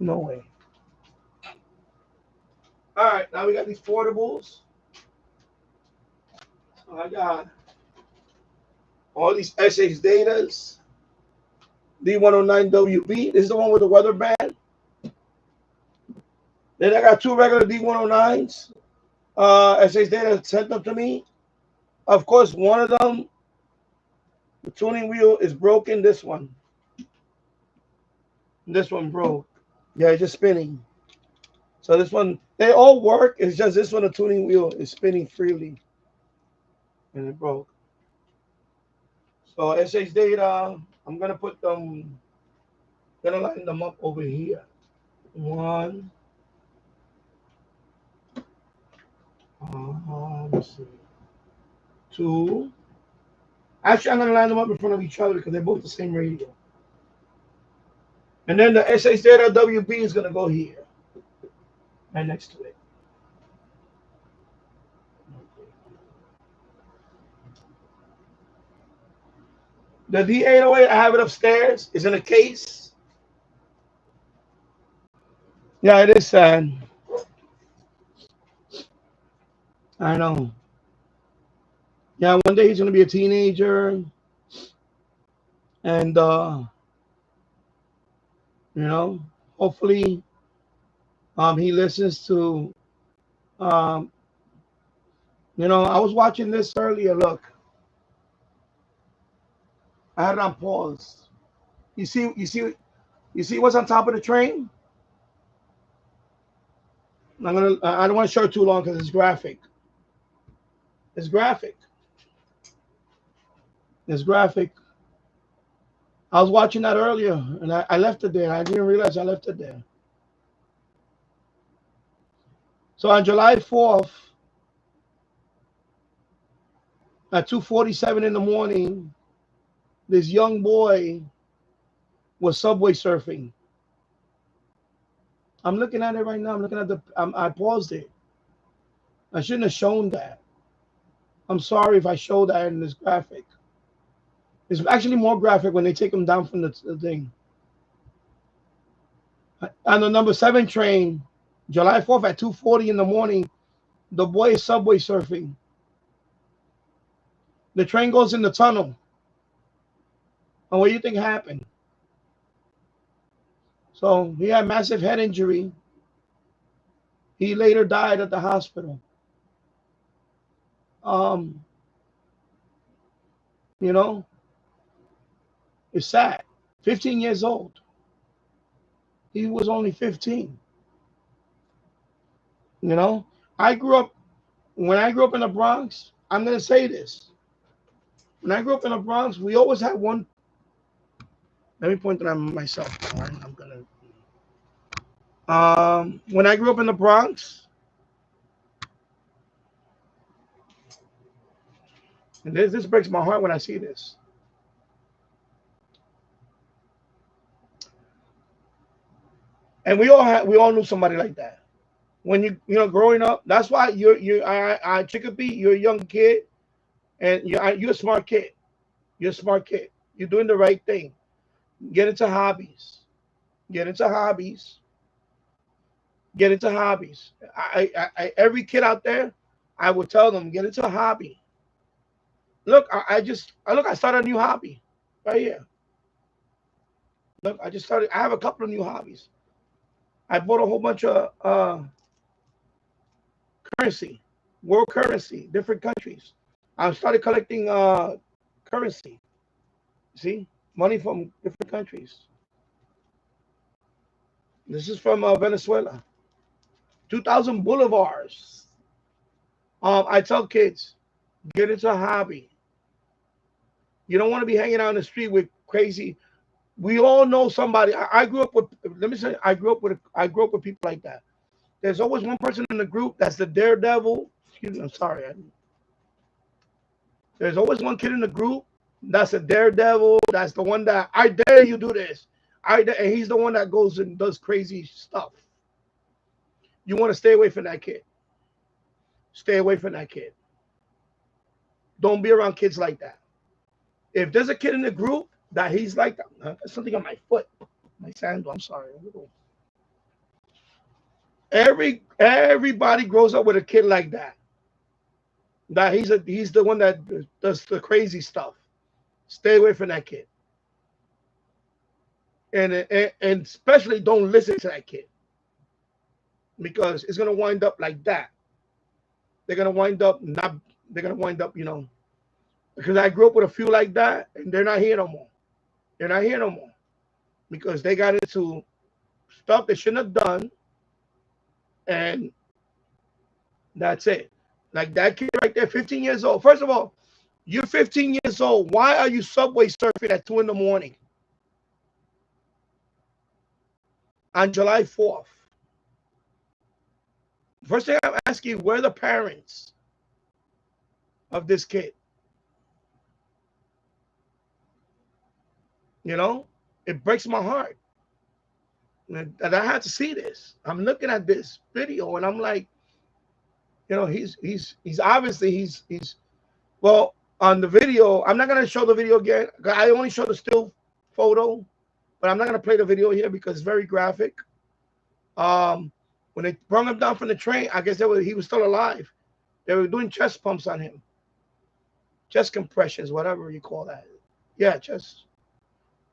No way. All right, now we got these portables. So I got all these SH datas. D109WB. This is the one with the weather band. Then I got two regular D109s. SH data sent them to me. Of course, one of them, the tuning wheel is broken. This one broke. Yeah, it's just spinning. So this one, they all work. It's just this one, the tuning wheel is spinning freely, and it broke. So SH data, I'm gonna put them, gonna line them up over here. One. Let's see. Two. Actually, I'm gonna line them up in front of each other because they're both the same radio. And then the SH data WB is gonna go here, right next to it. The D808, I have it upstairs. It's in a case. Yeah, it is sad. I know. Yeah, one day he's gonna be a teenager, and hopefully, he listens to, I was watching this earlier. Look, I had it on pause. You see what's on top of the train? I don't want to show it too long because it's graphic. It's graphic. It's graphic. I was watching that earlier, and I left it there. I didn't realize I left it there. So on July 4th, at 2:47 in the morning, this young boy was subway surfing. I'm looking at it right now. I'm looking at I paused it. I shouldn't have shown that. I'm sorry if I show that in this graphic. It's actually more graphic when they take him down from the thing. On the number 7 train, July 4th at 2:40 in the morning, the boy is subway surfing. The train goes in the tunnel. And what do you think happened? So he had massive head injury. He later died at the hospital. It's sad. 15 years old. He was only 15. When I grew up in the Bronx, I'm going to say this. When I grew up in the Bronx, we always had one. Let me point it on myself. I'm going to. When I grew up in the Bronx, and this breaks my heart when I see this. And we all knew somebody like that. When growing up, that's why I Chicopee, you're a young kid, and you're a smart kid. You're a smart kid. You're doing the right thing. Get into hobbies. Get into hobbies. Get into hobbies. Every kid out there, I would tell them, get into a hobby. Look, I started a new hobby right here. Look, I have a couple of new hobbies. I bought a whole bunch of currency. world currency, different countries. I started collecting currency. See, money from different countries. This is from Venezuela. 2,000 bolivars. I tell kids, get into a hobby. You don't want to be hanging out in the street with crazy. We all know somebody. I grew up with. Let me say, I grew up with people like that. There's always one person in the group that's the daredevil. Excuse me, I'm sorry. There's always one kid in the group that's a daredevil. That's the one that I dare you do this. And he's the one that goes and does crazy stuff. You want to stay away from that kid. Stay away from that kid. Don't be around kids like that. If there's a kid in the group that he's like that, there's something on my foot, my sandal. I'm sorry. Everybody grows up with a kid like that. That he's the one that does the crazy stuff. Stay away from that kid. And especially don't listen to that kid. Because it's gonna wind up like that. They're gonna wind up, you know, because I grew up with a few like that, and they're not here no more. They're not here no more. Because they got into stuff they shouldn't have done. And that's it. Like that kid right there, 15 years old. First of all, you're 15 years old. Why are you subway surfing at 2 in the morning? On July 4th. First thing I'm asking you, where are the parents of this kid? You know, it breaks my heart. And I had to see this. I'm looking at this video and I'm like, you know, he's obviously well, on the video, I'm not gonna show the video again. I only show the still photo, but I'm not gonna play the video here because it's very graphic. When they brought him down from the train, I guess he was still alive. They were doing chest pumps on him. Chest compressions, whatever you call that. Yeah, chest.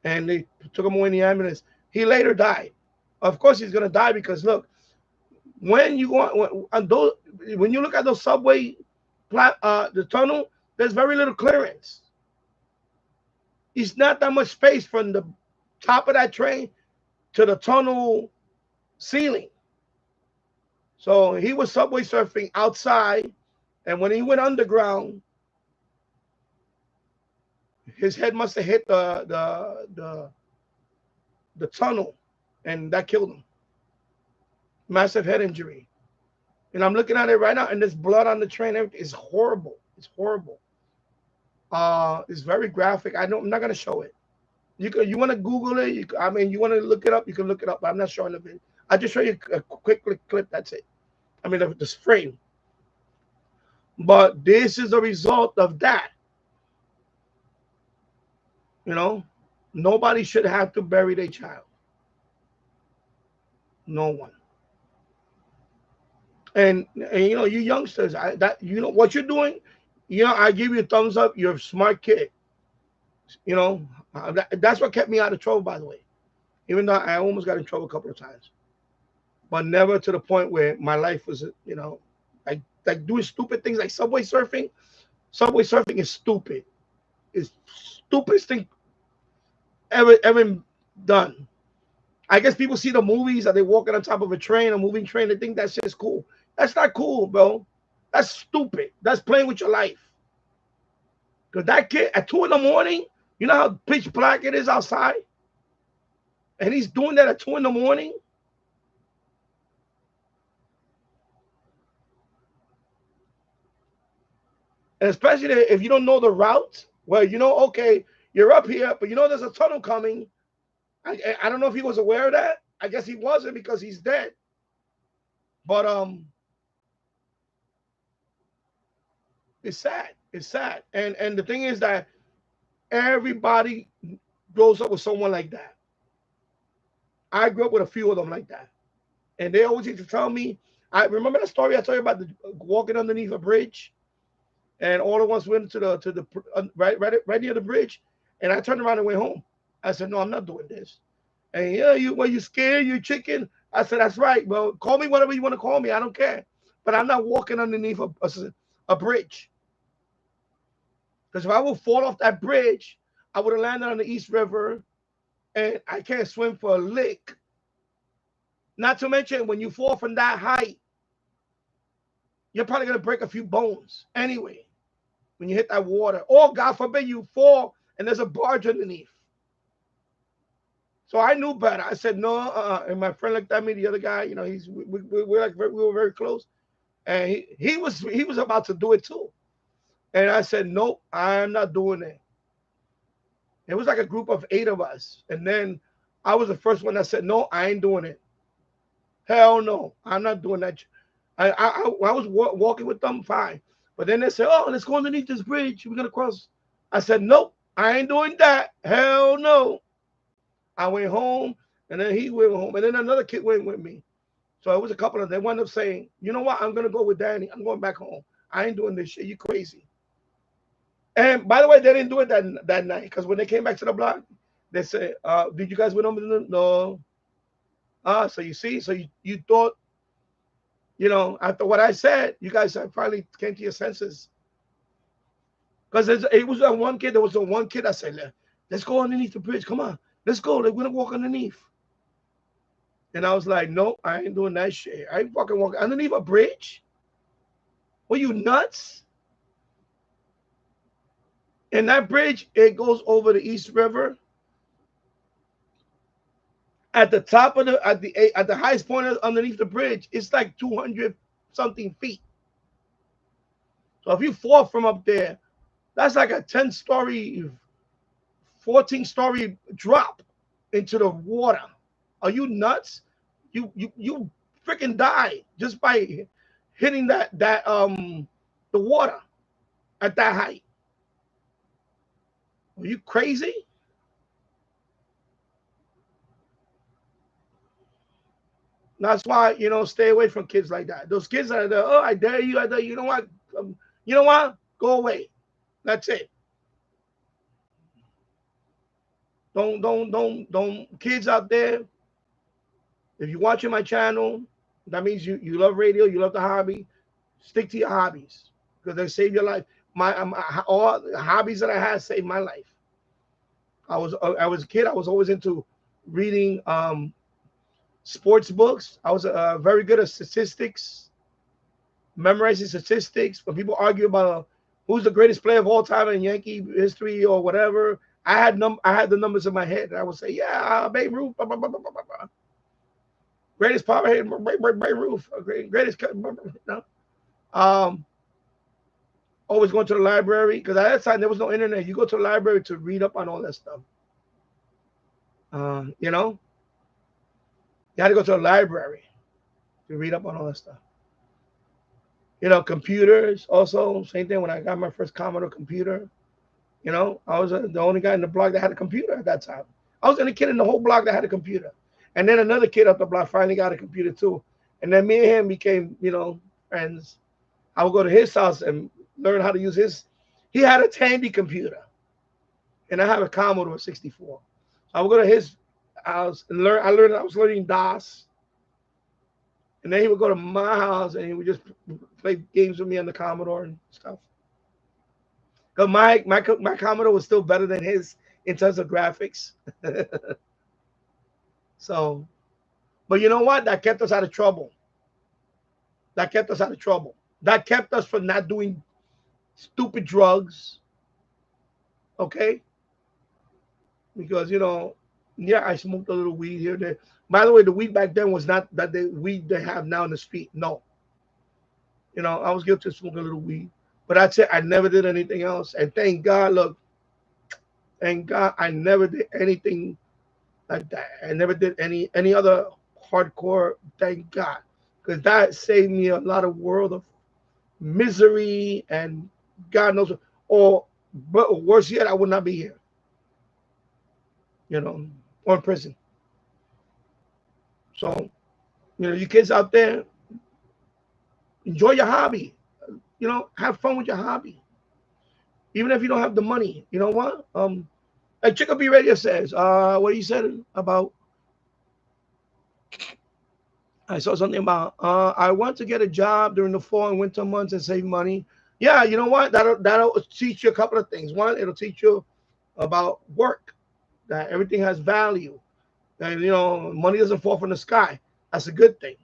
And they took him away in the ambulance. He later died. Of course, he's gonna die because look, when you look at those subway, the tunnel, there's very little clearance. It's not that much space from the top of that train to the tunnel ceiling. So he was subway surfing outside, and when he went underground, his head must have hit the tunnel, and that killed him. Massive head injury. And I'm looking at it right now, and there's blood on the train. Everything is horrible. It's horrible. It's very graphic. I'm not gonna show it. You want to Google it? You want to look it up? You can look it up. But I'm not showing the video. I just show you a quick clip. That's it. I mean, this frame. But this is the result of that. You know, nobody should have to bury their child. No one. And you know, you youngsters, you know what you're doing. You know, I give you a thumbs up. You're a smart kid. You know, that's what kept me out of trouble, by the way. Even though I almost got in trouble a couple of times, but never to the point where my life was, you know, like doing stupid things like subway surfing. Subway surfing is stupid. It's stupidest thing ever done. I guess people see the movies that they're walking on top of a moving train. They think that shit is cool. That's not cool, bro. That's stupid. That's playing with your life. Because that kid at 2 in the morning, you know how pitch black it is outside? And he's doing that at 2 in the morning? And especially if you don't know the route, well, you know, okay, you're up here, but you know there's a tunnel coming. I don't know if he was aware of that. I guess he wasn't because he's dead. But it's sad. It's sad. And the thing is that everybody grows up with someone like that. I grew up with a few of them like that. And they always used to tell me, I remember the story I told you about walking underneath a bridge, and all of us went to the right near the bridge, and I turned around and went home. I said, no, I'm not doing this. And yeah, you scared, you chicken? I said, that's right. Well, call me whatever you want to call me. I don't care. but I'm not walking underneath a bridge. Because if I would fall off that bridge, I would have landed on the East River, and I can't swim for a lick. Not to mention, when you fall from that height, you're probably going to break a few bones anyway when you hit that water. Or, God forbid, you fall and there's a barge underneath. So I knew better. I said, no, and my friend looked at me, the other guy, you know, we were very close. And he was about to do it too. And I said, nope, I'm not doing it. It was like a group of 8 of us. And then I was the first one that said, no, I ain't doing it. Hell no, I'm not doing that. I was walking with them, fine. But then they said, oh, let's go underneath this bridge. We're going to cross. I said, nope, I ain't doing that. Hell no. I went home, and then he went home. And then another kid went with me. So it was a couple of them. They wound up saying, you know what? I'm going to go with Danny. I'm going back home. I ain't doing this shit. You crazy. And by the way, they didn't do it that night, because when they came back to the block, they said, did you guys went over to no? So you see, so you thought, you know, after what I said, you guys finally came to your senses. Because it was that one kid, there was the one kid that said, let's go underneath the bridge. Come on, let's go. We're going to walk underneath. And I was like, no, I ain't doing that shit. I ain't fucking walking underneath a bridge. Were you nuts? And that bridge, it goes over the East River. At the top of at the highest point underneath the bridge, it's like 200 something feet. So if you fall from up there, that's like a 10-story, 14-story drop into the water. Are you nuts? You freaking die just by hitting the water at that height. Are you crazy? That's why, you know, stay away from kids like that. Those kids that are, oh, I dare you, I dare you. You know what? You know what? Go away. That's it. Don't. Kids out there, if you're watching my channel, that means you love radio, you love the hobby. Stick to your hobbies, because they save your life. All the hobbies that I had saved my life. I was a kid. I was always into reading sports books. I was very good at statistics, memorizing statistics. When people argue about who's the greatest player of all time in Yankee history or whatever, I had the numbers in my head. And I would say, yeah, Babe Ruth, blah, blah, blah, blah, blah, blah. Greatest power hit, Babe Ruth, greatest. No. Always going to the library, because at that time there was no internet. You go to the library to read up on all that stuff. You know. You had to go to a library to read up on all that stuff. You know, computers also, same thing. When I got my first Commodore computer, you know, I was the only guy in the block that had a computer at that time. I was the only kid in the whole block that had a computer. And then another kid up the block finally got a computer too. And then me and him became, you know, friends. I would go to his house and learn how to use his. He had a Tandy computer. And I have a Commodore 64. So I would go to his house and learn. I was learning DOS, and then he would go to my house and he would just play games with me on the Commodore and stuff. Because my Commodore was still better than his in terms of graphics. So, but you know what? That kept us out of trouble. That kept us out of trouble. That kept us from not doing stupid drugs. Okay? Because, you know, yeah, I smoked a little weed here and there. By the way, the weed back then was not that the weed they have now in the street. No. You know, I was guilty of smoking a little weed. But that's it. I never did anything else. And thank God, look, thank God I never did anything like that. I never did any other hardcore, thank God. Because that saved me a lot of world of misery and God knows what. But worse yet, I would not be here. You know, or in prison. So, you know, you kids out there, enjoy your hobby. You know, have fun with your hobby. Even if you don't have the money. You know what? Like Chico B Radio says, what he said about I saw something about I want to get a job during the fall and winter months and save money. Yeah, you know what? That'll teach you a couple of things. One, it'll teach you about work, that everything has value, and money doesn't fall from the sky. That's a good thing.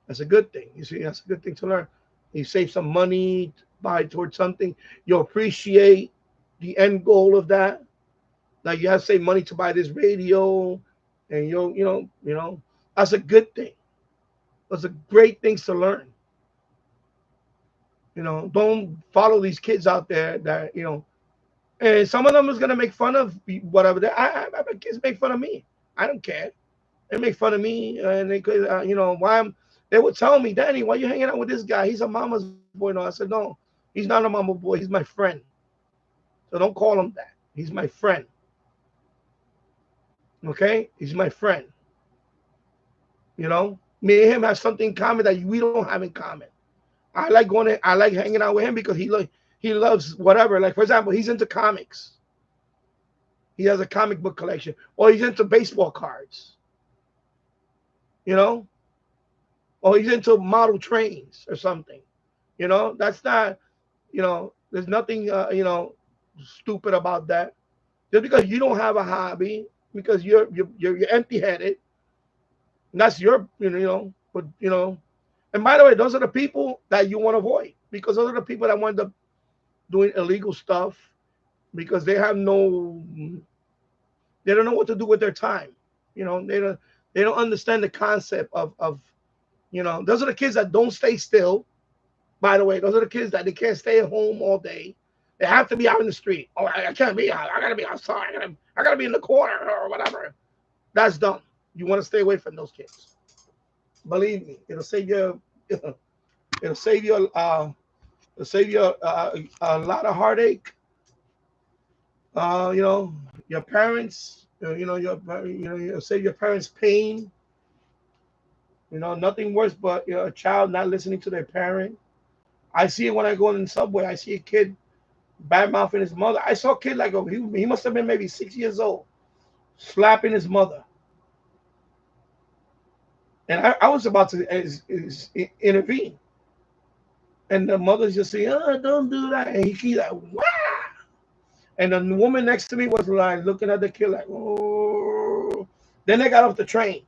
That's a good thing. You see, that's a good thing to learn. You save some money, buy towards something. You appreciate the end goal of that. Like you have to save money to buy this radio, and that's a good thing. Those are great things to learn. Don't follow these kids out there that and some of them is gonna make fun of whatever. I bet kids make fun of me. I don't care. They make fun of me, and they could, why I'm. They would tell me, Danny, why you hanging out with this guy? He's a mama's boy. No, I said, no, he's not a mama boy. He's my friend. So don't call him that. He's my friend. Okay, he's my friend. Me and him have something in common that we don't have in common. I like I like hanging out with him because he loves whatever. Like for example, he's into comics. He has a comic book collection, or he's into baseball cards. Or he's into model trains or something. That's not. There's nothing stupid about that. Just because you don't have a hobby, because you're empty-headed, and that's your but And by the way, those are the people that you want to avoid, because those are the people that wind up doing illegal stuff because they don't know what to do with their time. They don't understand the concept of those are the kids that don't stay still. By the way, those are the kids that they can't stay at home all day. They have to be out in the street. Oh, I can't be out. I gotta be outside. I gotta be in the corner or whatever. That's dumb. You want to stay away from those kids. Believe me, it'll save you. It'll save you. A lot of heartache. Your parents. It'll save your parents pain. Nothing worse but a child not listening to their parent. I see it when I go in the subway. I see a kid bad mouthing his mother. I saw a kid like he must have been maybe 6 years old, slapping his mother. And I was about to intervene. And the mother's just saying, oh, don't do that. And he's like, wow. And the woman next to me was like looking at the kid like, oh. Then they got off the train.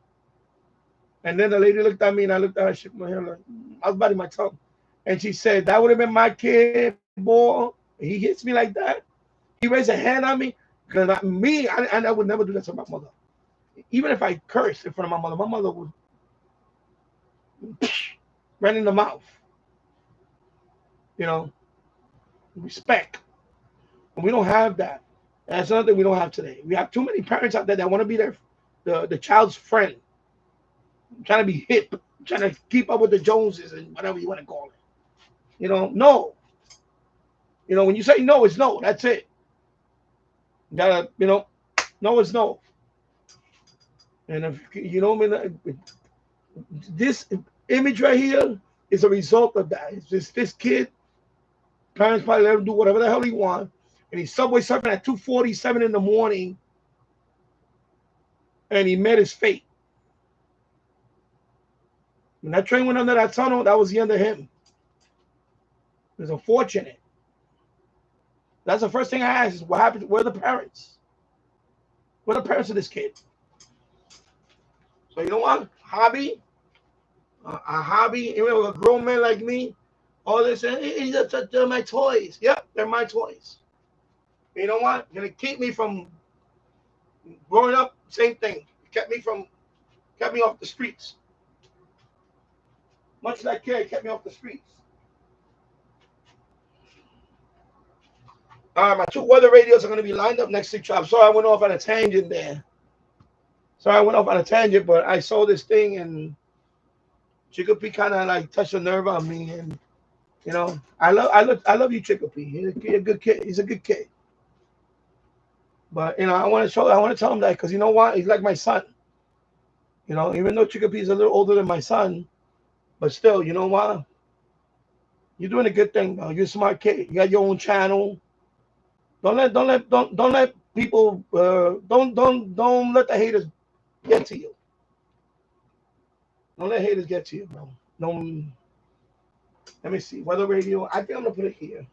And then the lady looked at me and I looked at her, shook my head like, I was biting my tongue. And she said, that would have been my kid, boy. He hits me like that. He raised a hand on me. Because I would never do that to my mother. Even if I cursed in front of my mother would right in the mouth. Respect. And we don't have that. And that's another thing we don't have today. We have too many parents out there that want to be the child's friend. Trying to be hip. Trying to keep up with the Joneses and whatever you want to call it. No. When you say no, it's no. That's it. You gotta, no is no. And if this image right here is a result of that. It's just this kid. Parents probably let him do whatever the hell he wants, and he's subway surfing at 2:47 in the morning, and he met his fate. When that train went under that tunnel, that was the end of him. It was unfortunate. That's the first thing I asked is what happened? Where are the parents? Where are the parents of this kid? So you know what? Hobby, a hobby, even with a grown man like me, all this, they're my toys. Yep, they're my toys. You know what? Gonna keep me from growing up. Same thing. Kept me off the streets. Much like kid kept me off the streets. All right, my two weather radios are going to be lined up next to each other. I'm sorry I went off on a tangent there. But I saw this thing and Chicopee kind of like touched a nerve on me. And I love you, Chicopee. He's a good kid. He's a good kid. But I want to tell him that because you know what? He's like my son. Even though Chicopee is a little older than my son, but still, you know what? You're doing a good thing, though. You're a smart kid. You got your own channel. Don't let people don't let the haters get to you. Don't let haters get to you, bro. Don't. Let me see. Weather radio. I think I'm gonna put it here.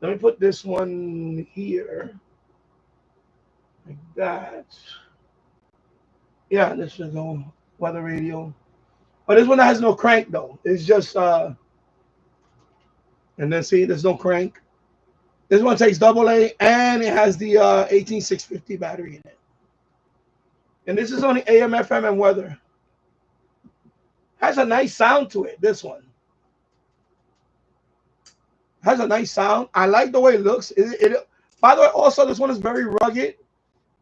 Let me put this one here. Like that. Yeah, this should go weather radio. But this one has no crank though. It's just and then see there's no crank. This one takes AA and it has the 18650 battery in it. And this is only AM, FM, and weather. Has a nice sound to it, this one. Has a nice sound. I like the way it looks. By the way, also this one is very rugged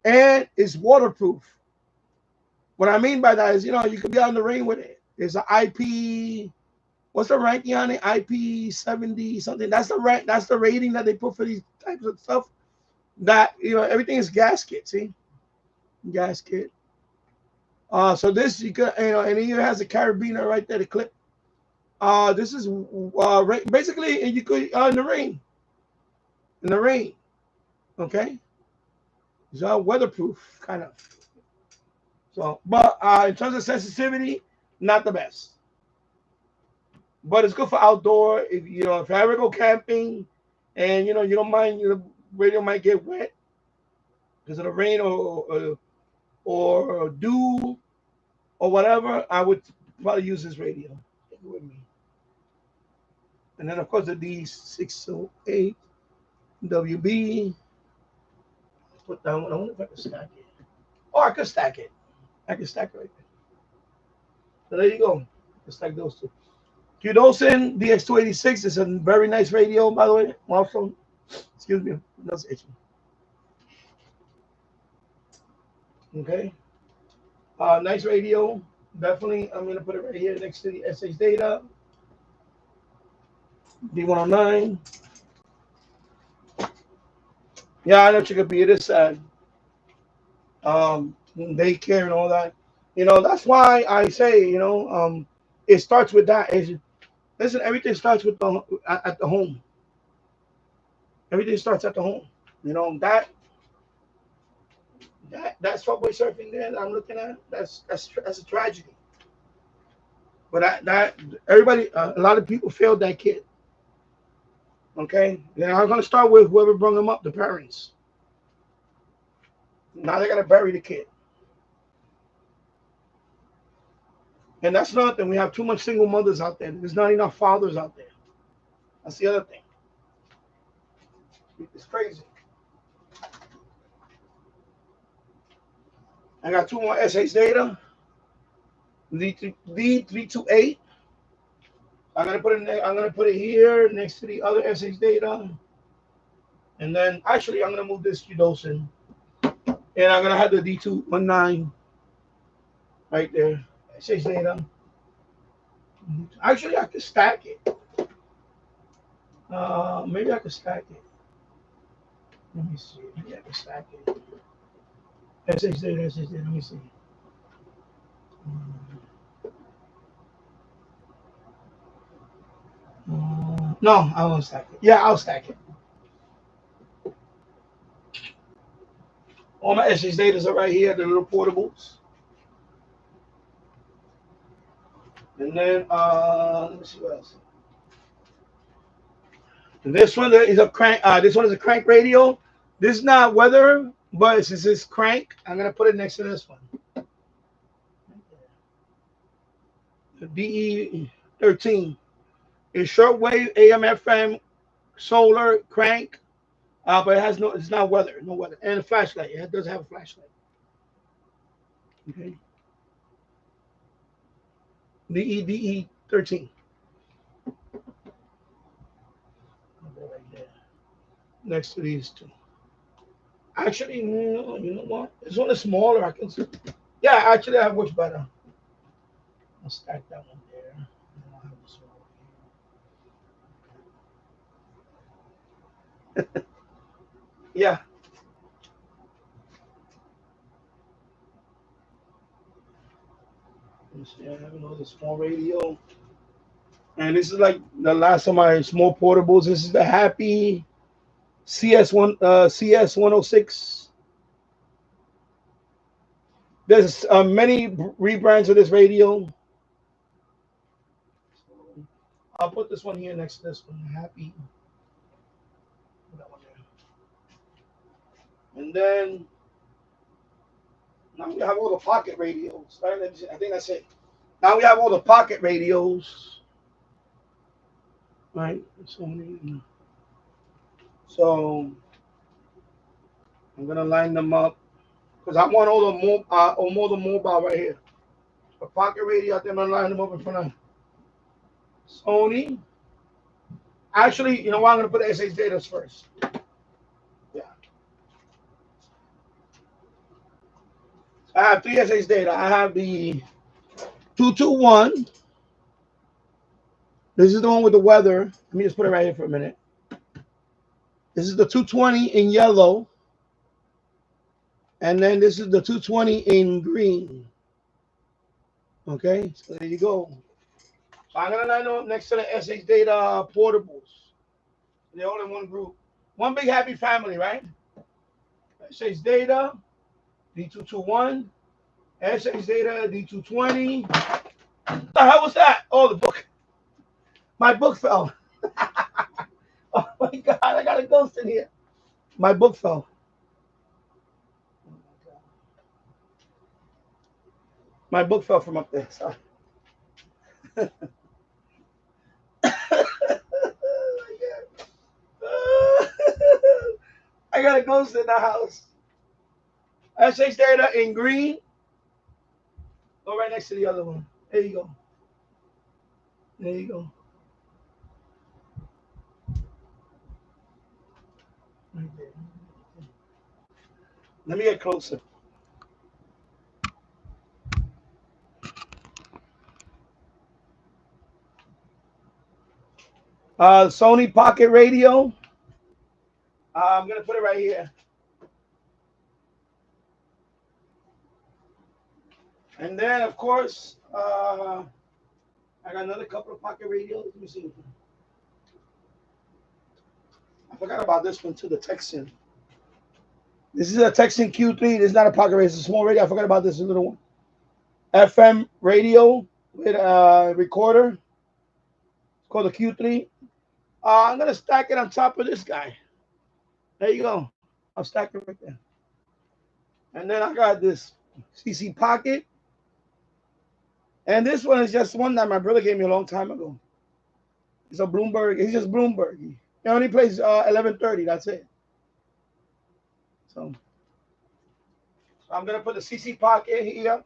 and it's waterproof. What I mean by that is, you could be out in the rain with it. It's an IP. What's the ranking on it? IP 70 something. That's the rank. That's the rating that they put for these types of stuff. That everything is gasket. See, gasket. So this you could and it even has a carabiner right there to clip. This is basically you could in the rain. In the rain, okay. It's all weatherproof kind of. So, but in terms of sensitivity, not the best. But it's good for outdoor. If you ever go camping, and you don't mind, the radio might get wet because of the rain or dew or whatever. I would probably use this radio. Take it with me. And then of course the D608 WB. Put that one. I wonder if I can stack it. Oh, I could stack it. I can stack it right there. So there you go. Just like those two. Qdosin DX286 is a very nice radio, by the way. Also, excuse me, that's itching. Okay. Nice radio. Definitely, I'm going to put it right here next to the SH Data. D109. Yeah, I know Chicopee. It is sad. Daycare and all that. That's why I say, it starts with that. Listen, everything starts with at the home. Everything starts at the home. That subway surfing there that I'm looking at, that's a tragedy. But that everybody, a lot of people failed that kid. Okay, then I'm gonna start with whoever brought him up, the parents. Now they gotta bury the kid. And that's another thing. We have too much single mothers out there. There's not enough fathers out there. That's the other thing. It's crazy. I got two more SH Data. D328. I'm gonna put it here next to the other SH Data. And then actually I'm gonna move this Qdosin. And I'm gonna have the D219 right there. SH Data. Actually, I could stack it. Maybe I could stack it. Let me see. Maybe I could stack it. SH Data, SH Data. Let me see. No, I won't stack it. Yeah, I'll stack it. All my SH Datas are right here, the little portables. And then let me see what else. And this one is a crank. This one is a crank radio. This is not weather, but since it's crank, I'm gonna put it next to this one. The DE13 is shortwave, AM, FM, solar, crank, but it's not weather, no weather, and a flashlight. It does have a flashlight. Okay. DE13. Right there, next to these two. Actually, no, you know what? This one is smaller. I can see. Yeah, actually, I works better. I'll stack that one there. I'll have this one. Yeah. Let me see. I have another small radio. And this is like the last of my small portables. This is the Happy CS106. There's many rebrands of this radio. I'll put this one here next to this one. Happy. Put that one there. And then now we have all the pocket radios. Right? I think that's it. Now we have all the pocket radios. Right? So I'm gonna line them up because I want all the mobile right here. The pocket radio, I think I'm gonna line them up in front of Sony. Actually, you know what? I'm gonna put the SH data first. Yeah. I have 3 SH data. I have the 221. This is the one with the weather. Let me just put it right here for a minute. This is the 220 in yellow. And then this is the 220 in green. Okay, so there you go. So I'm going to line them up next to the SH Data portables. They're all in one group. One big happy family, right? SH Data, D221, SH Data, D220. What the hell was that? Oh, the book. My book fell. Oh my God, I got a ghost in here. My book fell. My book fell from up there. Sorry. I got a ghost in the house. SH Data in green. Go right next to the other one. There you go. There you go. Right there. Let me get closer. Sony Pocket Radio. I'm going to put it right here. And then, of course, I got another couple of pocket radios. Let me see. I forgot about this one too, the Texan. This is a Texan Q3. This is not a pocket radio. It's a small radio. I forgot about this little one. FM radio with a recorder. It's called a Q3. I'm going to stack it on top of this guy. There you go. I'll stack it right there. And then I got this CC Pocket. And this one is just one that my brother gave me a long time ago. It's a Bloomberg. He's just Bloomberg. He only plays 1130. That's it. So I'm going to put the CC Pocket here.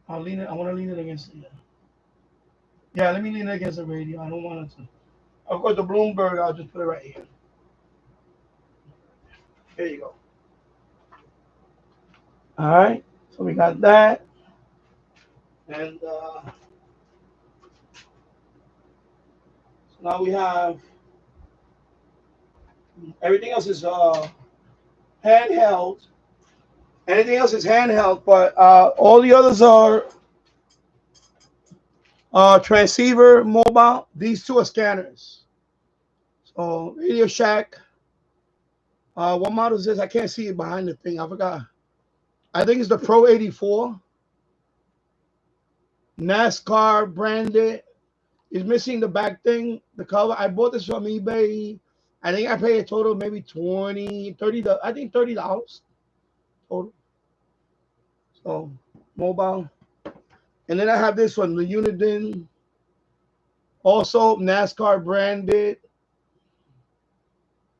I'll lean it. I want to lean it against the. Yeah, let me lean it against the radio. I don't want it to. Of course, the Bloomberg, I'll just put it right here. There you go. All right. So we got that. And so now we have everything else is handheld. Anything else is handheld, but all the others are transceiver, mobile. These two are scanners. So Radio Shack. What model is this? I can't see it behind the thing. I forgot. I think it's the Pro 84. NASCAR branded. It's missing the back thing, the cover. I bought this from eBay. I think I paid a total of maybe $20, $30. I think $30 total. So mobile. And then I have this one, the Uniden. Also NASCAR branded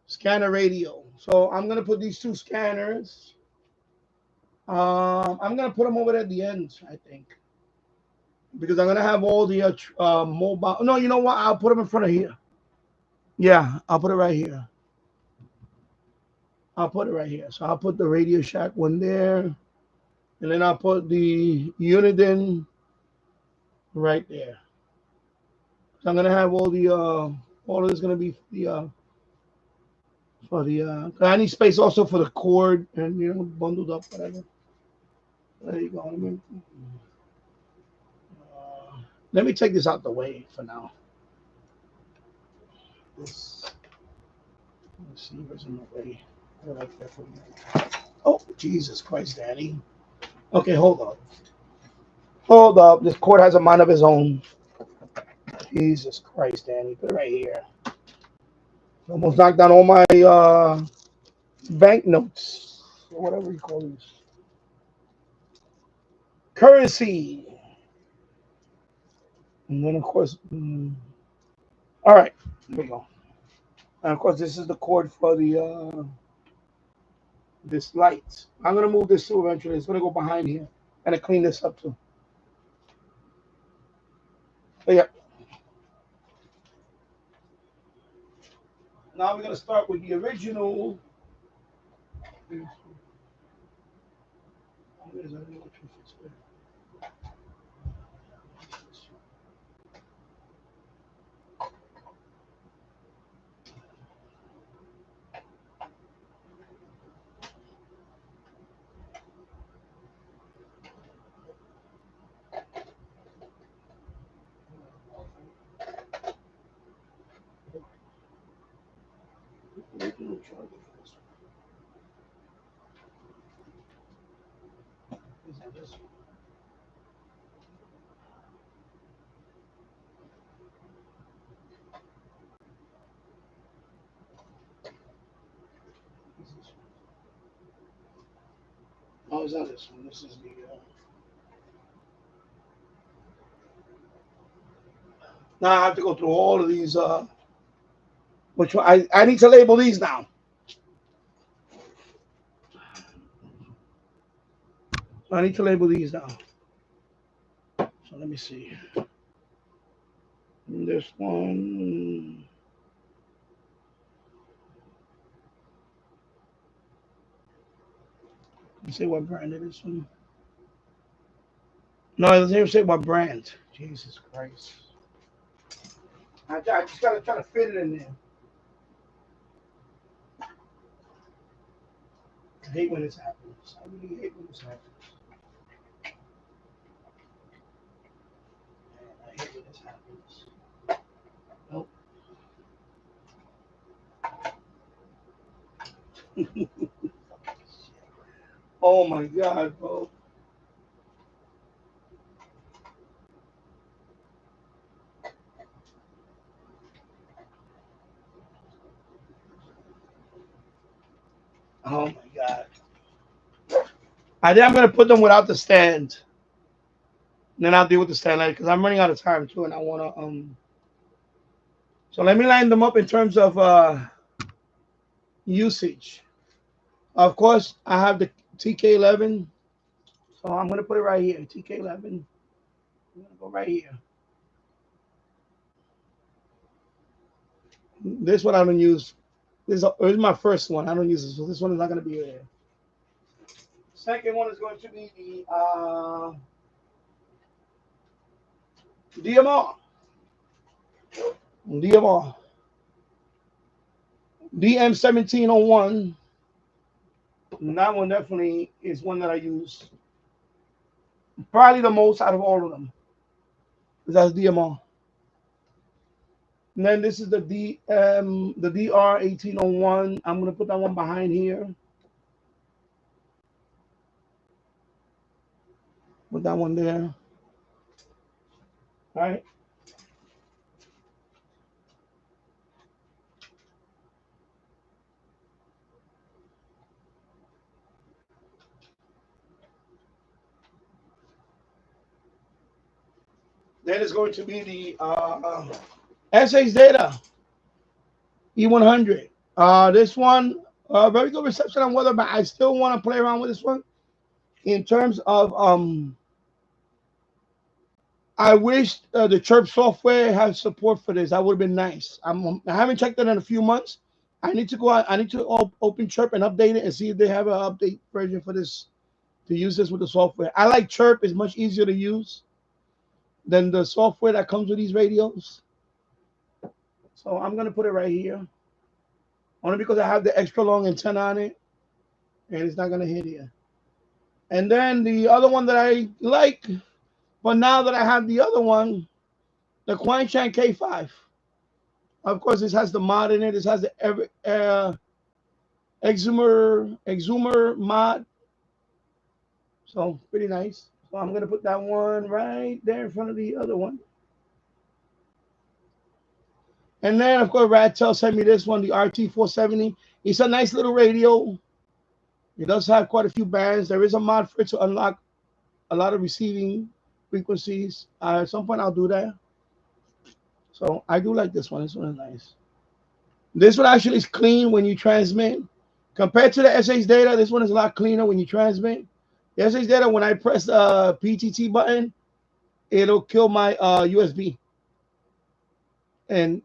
scanner radio. So I'm gonna put these two scanners. I'm gonna put them over at the end, I think, because I'm gonna have all the mobile. No, you know what? I'll put them in front of here. Yeah, I'll put it right here. I'll put it right here. So I'll put the Radio Shack one there, and then I'll put the Uniden right there. So I'm gonna have all the all of this gonna be the for the I need space also for the cord and bundled up whatever. There you go. Let me take this out the way for now. This receiver's in the way. I like that for me. Oh, Jesus Christ, Danny. Okay, hold on. Hold up. This cord has a mind of its own. Jesus Christ, Danny. Put it right here. Almost knocked down all my banknotes. Or whatever you call these. Currency. And then, of course, all right. Here we go. And, of course, this is the cord for the this light. I'm going to move this too eventually. It's going to go behind here. And to clean this up too. But yeah. Now we're going to start with the original. Oh, is that this one? This is the. Now I have to go through all of these. Which one? I need to label these now. I need to label these now. So let me see. This one. Let's see what brand it is. No, it doesn't even say what brand. Jesus Christ. I just gotta try to fit it in there. I hate when this happens. I really hate when this happens. Man, I hate when this happens. Nope. Oh my God, bro. Oh my God. I think I'm gonna put them without the stand. Then I'll deal with the stand later because I'm running out of time too, and I wanna So let me line them up in terms of usage. Of course, I have the TK11, so I'm gonna put it right here. TK11. I'm gonna go right here. This one I don't use. This is my first one. I don't use this, so this one is not gonna be there. Second one is going to be the DMR. DMR. DM1701. And that one definitely is one that I use probably the most out of all of them. That's DMR. And then this is the DR1801. I'm gonna put that one behind here. Put that one there. All right. Then it's going to be the SH Data E100. This one, very good reception on weather, but I still want to play around with this one in terms of I wish the Chirp software had support for this. That would have been nice. I haven't checked it in a few months. I need to go out. I need to open Chirp and update it and see if they have an update version for this to use this with the software. I like Chirp. It's much easier to use than the software that comes with these radios. So I'm gonna put it right here, only because I have the extra long antenna on it, and it's not gonna hit here. And then the other one that I like, but now that I have the other one, the Quanchan K5. Of course, this has the mod in it. This has the Exumer mod. So pretty nice. So I'm gonna put that one right there in front of the other one. And then of course Radtel sent me this one, the RT470. It's a nice little radio. It does have quite a few bands. There is a mod for it to unlock a lot of receiving frequencies. At some point I'll do that. So I do like this one. This one is nice. This one actually is clean when you transmit. Compared to the SH data, this one is a lot cleaner when you transmit. The SH data, when I press the PTT button, it'll kill my USB. And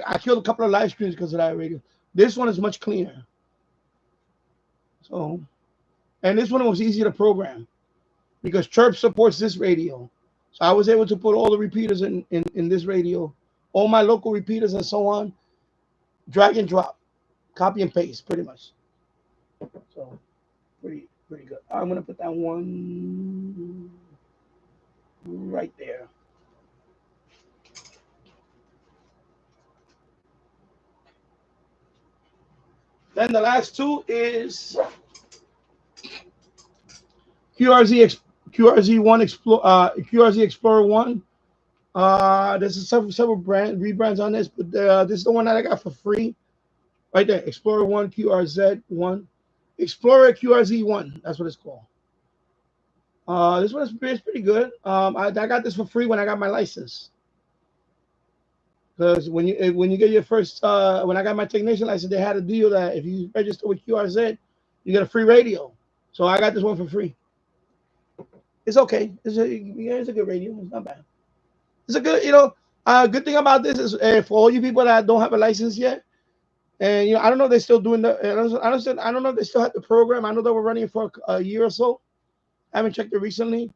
I killed a couple of live streams because of that radio. This one is much cleaner. So, and this one was easy to program because Chirp supports this radio. So I was able to put all the repeaters in this radio, all my local repeaters and so on, drag and drop, copy and paste, pretty much. So pretty good. I'm gonna put that one right there. Then the last two is QRZ1 QRZ Explorer 1. There's several rebrands on this, but this is the one that I got for free. Right there, Explorer 1 QRZ1. Explorer QRZ1, that's what it's called. This one is pretty good. I got this for free when I got my license. Because when you get your first when I got my technician license, they had a deal that if you register with QRZ, you get a free radio. So I got this one for free. It's okay. It's a good radio. It's not bad. It's a good, good thing about this is for all you people that don't have a license yet, and I don't know if they're still doing the. I don't know if they still have the program. I know they were running for a year or so. I haven't checked it recently,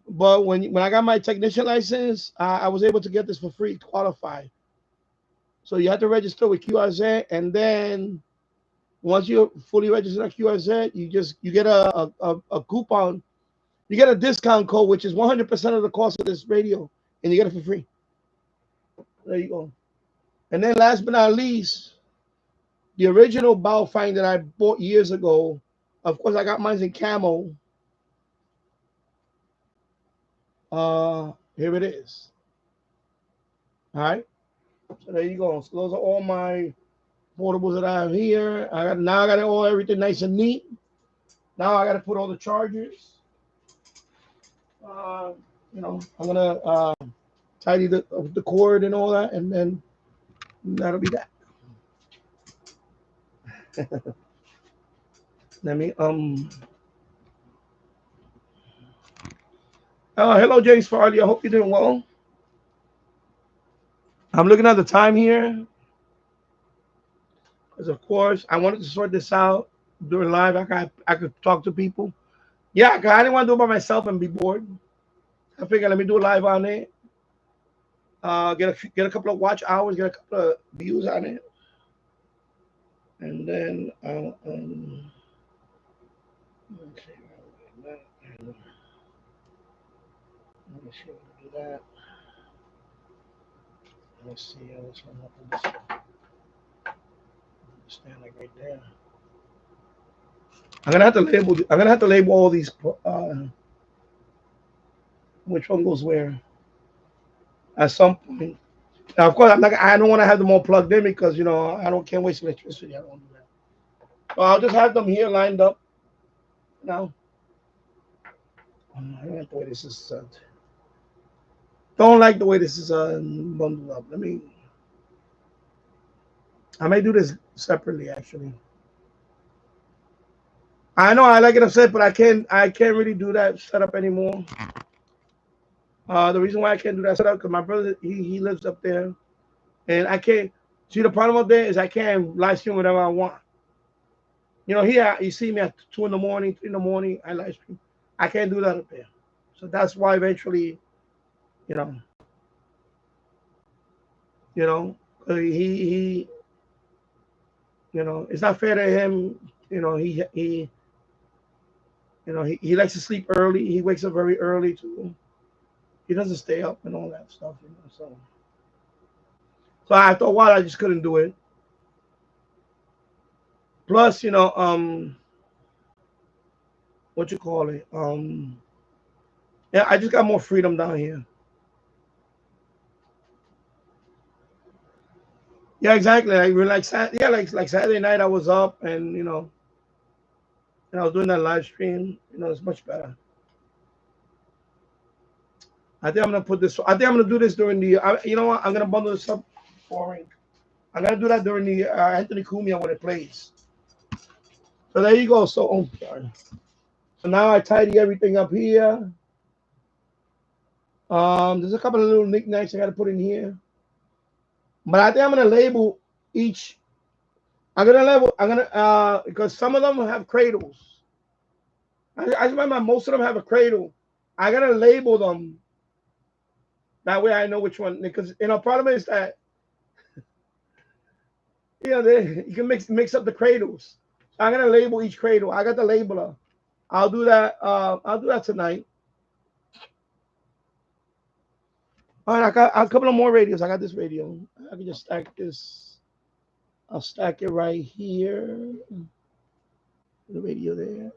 but when I got my technician license, I was able to get this for free, qualify. So you have to register with QRZ, and then once you're fully registered at QRZ, you get a coupon. You get a discount code, which is 100% of the cost of this radio, and you get it for free. There you go. And then last but not least, the original Baofeng that I bought years ago. Of course, I got mine in camo. Here it is. All right. So there you go. So those are all my portables that I have here. I got everything nice and neat. Now I got to put all the chargers. I'm gonna tidy the cord and all that, and then that'll be that. Let me hello James Farley. I hope you're doing well. I'm looking at the time here because, of course, I wanted to sort this out during live. I could talk to people. Yeah, cause I didn't want to do it by myself and be bored. I figured let me do a live on it. Get a couple of watch hours, get a couple of views on it, and then let's see. Let me see how to do that. Let's see how this one happens. Stand like right there. I'm gonna have to label all these. Which one goes where? At some point. Now, of course, I don't want to have them all plugged in because can't waste electricity. I don't want to do that. So I'll just have them here lined up. Now, I don't like the way this is. Don't like the way this is bundled up. I may do this separately actually. I know I like it upset, but I can't really do that setup anymore. The reason why I can't do that setup because my brother he lives up there, and I can't. See, the problem up there is I can't live stream whatever I want. Here you see me at 2 in the morning, 3 in the morning. I live stream. I can't do that up there, so that's why eventually, he it's not fair to him. He likes to sleep early. He wakes up very early too. He doesn't stay up and all that stuff. So after a while, I just couldn't do it. Plus, what you call it? Yeah, I just got more freedom down here. Yeah, exactly. Like Saturday night, I was up and and I was doing that live stream. It's much better. I think I'm gonna put this. I think I'm gonna do this during the. You know what? I'm gonna bundle this up. Boring. I'm gonna do that during the Anthony Cumia when it plays. So there you go. So, sorry. So now I tidy everything up here. There's a couple of little knickknacks I gotta put in here, but I think I'm gonna label each. I'm gonna because some of them have cradles. I remember most of them have a cradle. I gotta label them. That way I know which one. Because problem is that you can mix up the cradles. So I'm gonna label each cradle. I got the labeler. I'll do that. I'll do that tonight. All right, I got a couple of more radios. I got this radio. I can just stack this. I'll stack it right here. The radio there.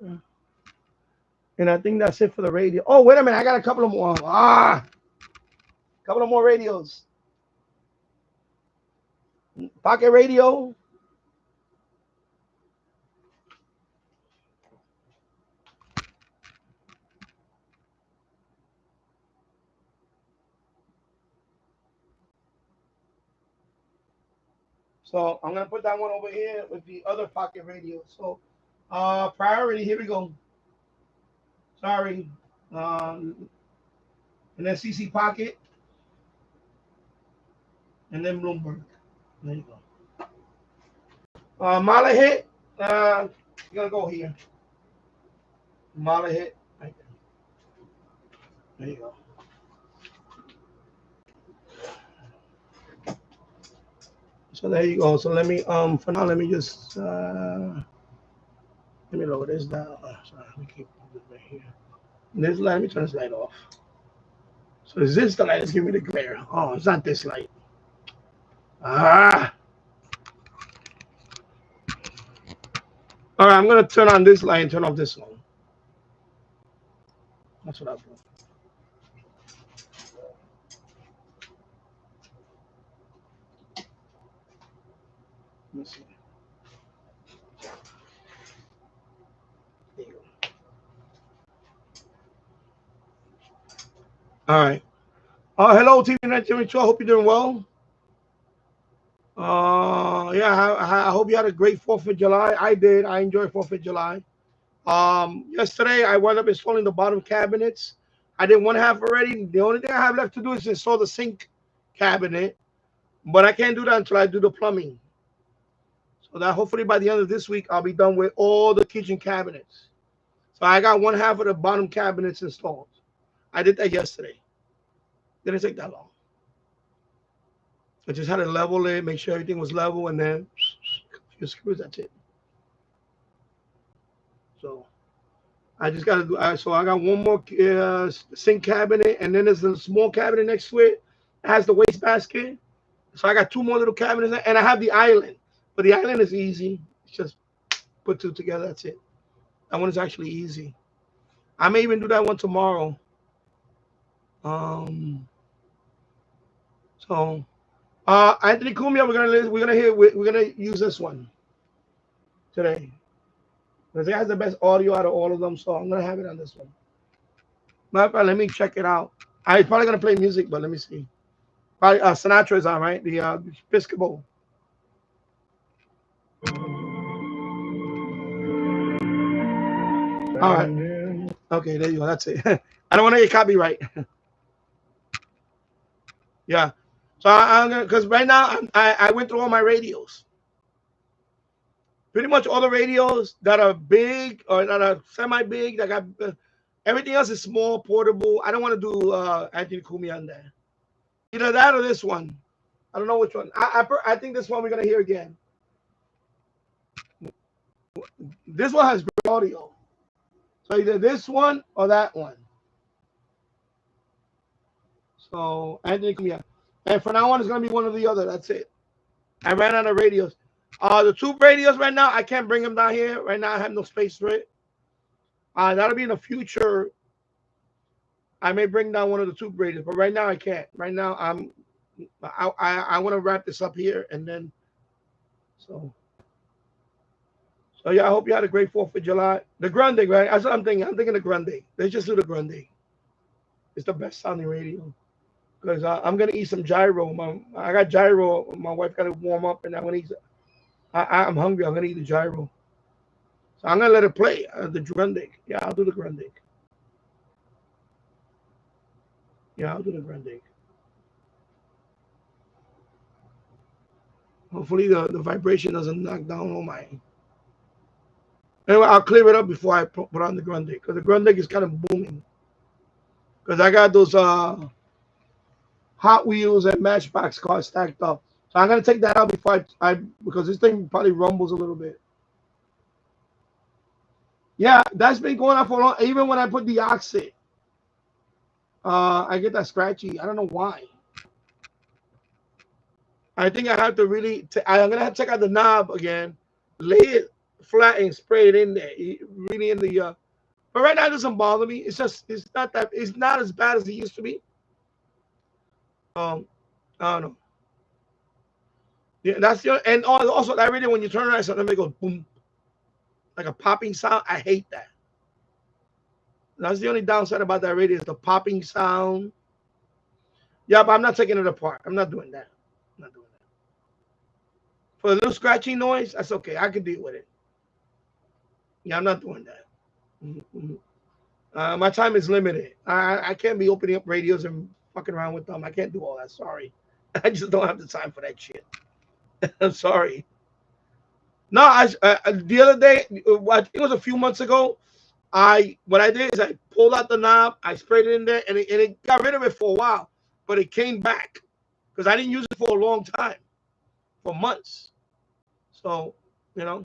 And I think that's it for the radio. Oh, wait a minute. I got a couple of more. Couple of more radios. Pocket radio. So I'm gonna put that one over here with the other pocket radio. So priority, here we go. Sorry. And then CC Pocket. And then Bloomberg. There you go. Mala hit. You're gonna go here. Mala hit. Right there. There you go. So there you go. So let me for now let me just let me lower this down. Sorry, let me keep this right here. This light, let me turn this light off. So is this the light that's giving me the glare? Oh, it's not this light. All right, I'm gonna turn on this light and turn off this one. That's what I'll do. Let's see. There you go. All right. Hello, TV 1972. I hope you're doing well. Yeah, I hope you had a great 4th of July. I did. I enjoyed 4th of July. Yesterday I wound up installing the bottom cabinets. I did one half already. The only thing I have left to do is install the sink cabinet, but I can't do that until I do the plumbing. So that hopefully by the end of this week I'll be done with all the kitchen cabinets. So I got one half of the bottom cabinets installed. I did that yesterday. Didn't take that long. I just had to level it, make sure everything was level, and then a few screws. That's it. So I just got to do. So I got one more sink cabinet, and then there's a small cabinet next to it. It has the wastebasket. So I got 2 more little cabinets, and I have the island. But the island is easy. It's just put 2 together. That's it. That one is actually easy. I may even do that one tomorrow. So Anthony Cumia, we're gonna use this one today because it has the best audio out of all of them. So I'm gonna have it on this one. Matter of fact, let me check it out. I'm probably gonna play music, but let me see. Probably Sinatra is on, right? The Episcopal. All right. Okay, there you go. That's it. I don't want to get copyright. Yeah. So I'm gonna, because right now I went through all my radios. Pretty much all the radios that are big or that are semi-big, that got everything else is small, portable. I don't want to do Anthony Cumia on there. Either that or this one. I don't know which one. I think this one we're gonna hear again. This one has great audio. So either this one or that one. So Anthony Cumia. And for now on, it's gonna be one or the other. That's it. I ran out of radios. The 2 radios right now, I can't bring them down here. Right now, I have no space for it. That'll be in the future. I may bring down one of the tube radios, but right now I can't. Right now I want to wrap this up here and then so yeah. I hope you had a great 4th of July. The Grande, right? That's what I'm thinking. I'm thinking the Grande. Let's just do the Grande. It's the best sounding radio. Because I'm gonna eat some gyro. I got gyro. My wife got to warm up, and I'm gonna eat. I'm hungry. I'm gonna eat the gyro. So I'm gonna let it play. The Grande. Yeah, I'll do the Grande. Yeah, I'll do the Grande. Hopefully the vibration doesn't knock down all my. Anyway, I'll clear it up before I put on the Grande because the Grande is kind of booming. Because I got those Hot Wheels and Matchbox cars stacked up. So I'm gonna take that out before I because this thing probably rumbles a little bit. Yeah, that's been going on for long. Even when I put the oxid, I get that scratchy. I don't know why. I think I have to really. I'm gonna have to check out the knob again, lay it flat and spray it in there. Really in the. But right now it doesn't bother me. It's not as bad as it used to be. I don't know. Yeah, that's the and also that radio when you turn it on, something it goes boom, like a popping sound. I hate that. That's the only downside about that radio is the popping sound. Yeah, but I'm not taking it apart. I'm not doing that. I'm not doing that. For a little scratchy noise, that's okay. I can deal with it. Yeah, I'm not doing that. My time is limited. I can't be opening up radios and fucking around with them. I can't do all that. Sorry. I just don't have the time for that shit. I'm sorry. No, the other day, I think it was a few months ago. What I did is I pulled out the knob, I sprayed it in there, and it got rid of it for a while, but it came back because I didn't use it for a long time, for months. So, you know,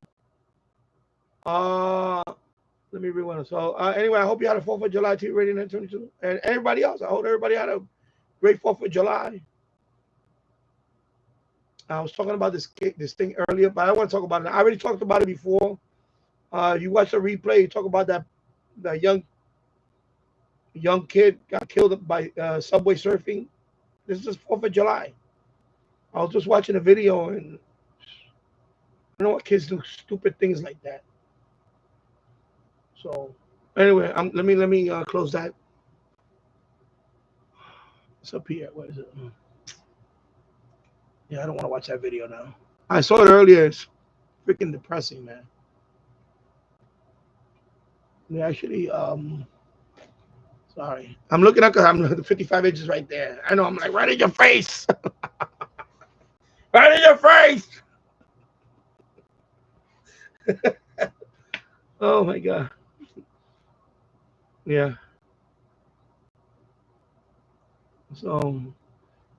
let me rewind. So anyway, I hope you had a 4th of July TV Radio 922, and everybody else. I hope everybody had a great 4th of July. I was talking about this thing earlier, but I don't want to talk about it. I already talked about it before. You watch the replay. You talk about that young kid got killed by subway surfing. This is 4th of July. I was just watching a video, and I know what kids do stupid things like that. So anyway, let me close that. It's up here. What is it? Yeah, I don't want to watch that video now. I saw it earlier. It's freaking depressing, man. They actually, sorry. I'm looking up because I'm the 55 inches right there. I know. I'm like, right in your face. Right in your face. Oh, my God. Yeah. So,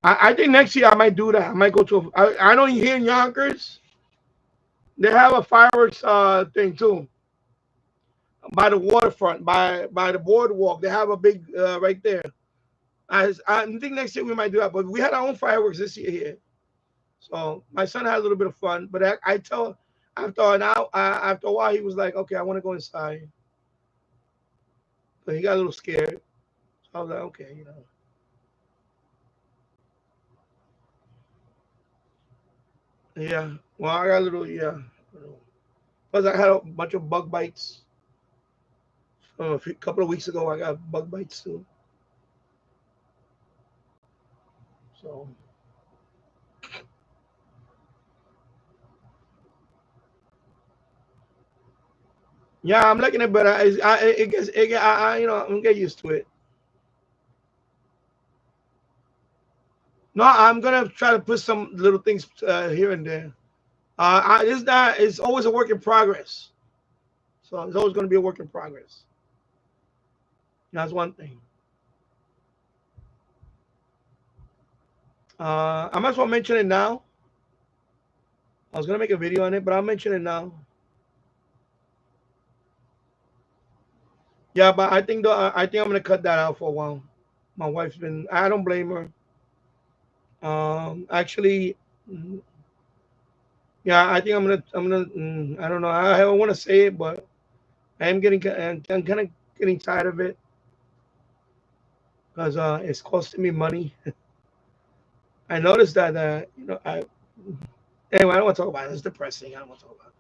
I think next year I might do that. I might go to, I know here in Yonkers, they have a fireworks thing too. By the waterfront, by the boardwalk. They have a big, right there. I think next year we might do that. But we had our own fireworks this year here. So my son had a little bit of fun. But I tell after a while, he was like, okay, I want to go inside. But he got a little scared. So I was like, okay, you know. Yeah. Well, I got a little, yeah. Plus, I had a bunch of bug bites. A couple of weeks ago, I got bug bites too. So. Yeah, I'm liking it, but I'm gonna get used to it. No, I'm gonna try to put some little things here and there. It's always a work in progress. So it's always going to be a work in progress. That's one thing. I might as well mention it now. I was going to make a video on it, but I'll mention it now. Yeah, but I think I'm going to cut that out for a while. My wife's been. I don't blame her. Actually, yeah, I think I'm gonna. I don't know. I don't want to say it, but I'm kind of getting tired of it. because it's costing me money. I noticed that anyway, I don't want to talk about it. It's depressing. I don't want to talk about it.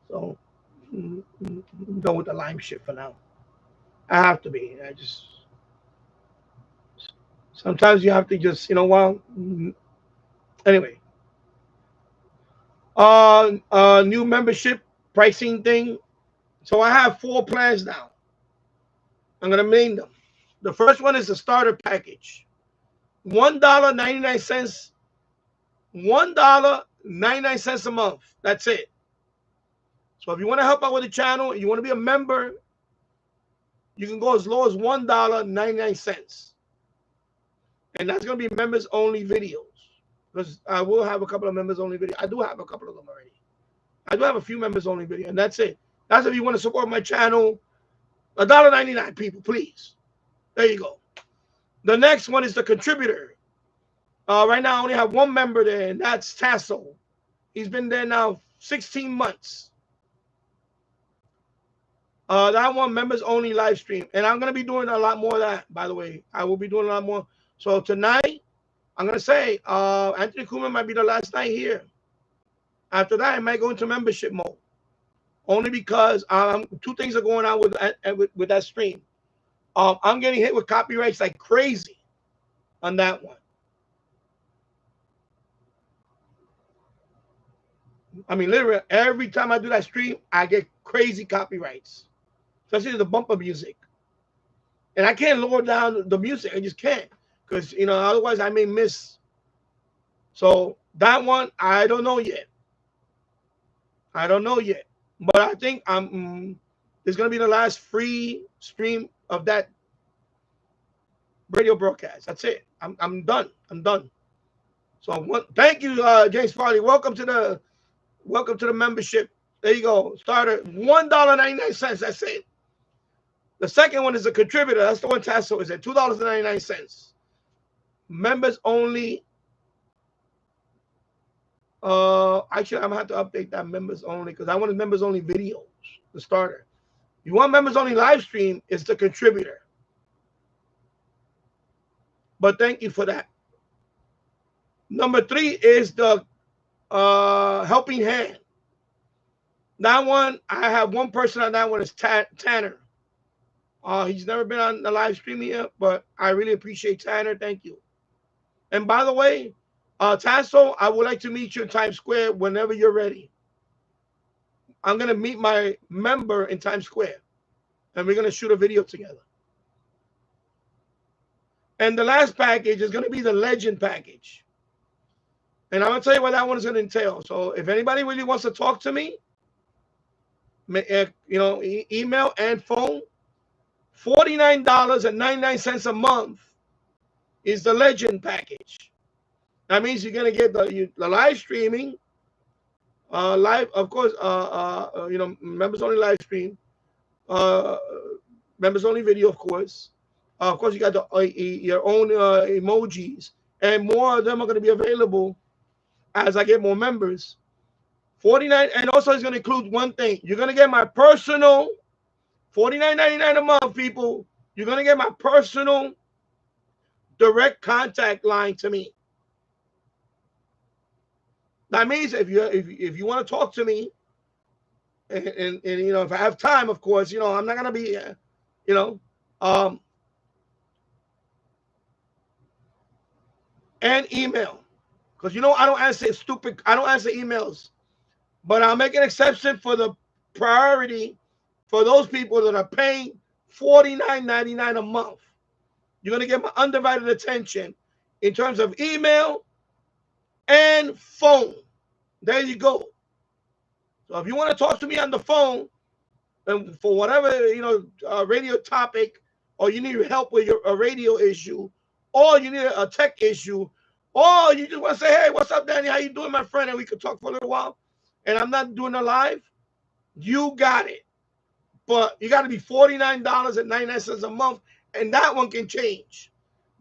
So I'm done with the lime shit for now. I have to be. I just sometimes you have to just anyway. New membership pricing thing. So I have 4 plans now. I'm gonna name them. The first one is the starter package. $1.99. $1.99 a month. That's it. So if you want to help out with the channel, you want to be a member, you can go as low as $1.99. And that's going to be members only videos. Because I will have a couple of members only videos. I do have a couple of them already. I do have a few members only videos. And that's it. That's if you want to support my channel. $1.99, people, please. There you go. The next one is the contributor. Right now I only have one member there, and that's Tasso. He's been there now 16 months. That one, members only live stream. And I'm going to be doing a lot more of that, by the way. I will be doing a lot more. So tonight, I'm going to say Anthony Kuma might be the last night here. After that, I might go into membership mode. Only because 2 things are going on with that stream. I'm getting hit with copyrights like crazy on that one. I mean, literally, every time I do that stream, I get crazy copyrights. Especially the bumper music. And I can't lower down the music. I just can't. Because, otherwise I may miss. So that one, I don't know yet. I don't know yet. But I think it's going to be the last free stream of that radio broadcast. That's it. I'm done. I'm done. So thank you, James Farley. Welcome to the membership. There you go. Starter, $1.99. That's it. The second one is a contributor. That's the one Tasso is at $2.99. Members only. Actually, I'm gonna have to update that members only because I wanted members only videos. The starter. You want members only live stream? It's the contributor. But thank you for that. Number 3 is the helping hand. That one, I have one person on that one is Tanner. He's never been on the live stream yet, but I really appreciate Tanner. Thank you. And by the way, Tasso, I would like to meet you in Times Square whenever you're ready. I'm going to meet my member in Times Square, and we're going to shoot a video together. And the last package is going to be the Legend package. And I'm going to tell you what that one is going to entail. So if anybody really wants to talk to me, email and phone, $49.99 a month is the Legend package. That means you're going to get the live streaming, live, of course, members only live stream, members only video, of course. Of course, you got your own emojis, and more of them are going to be available as I get more members. 49, and also it's going to include one thing. You're going to get my personal $49.99 a month, people. You're going to get my personal direct contact line to me. That means if you want to talk to me, and if I have time, of course, I'm not going to be, and email, because I don't answer emails, but I'll make an exception for the priority for those people that are paying $49.99 a month. You're going to get my undivided attention in terms of email and phone. There you go. So if you want to talk to me on the phone and for whatever, radio topic, or you need help with a radio issue, or you need a tech issue, or you just want to say, hey, what's up, Danny? How you doing, my friend? And we could talk for a little while, and I'm not doing it live, you got it. But you got to be $49.99 a month, and that one can change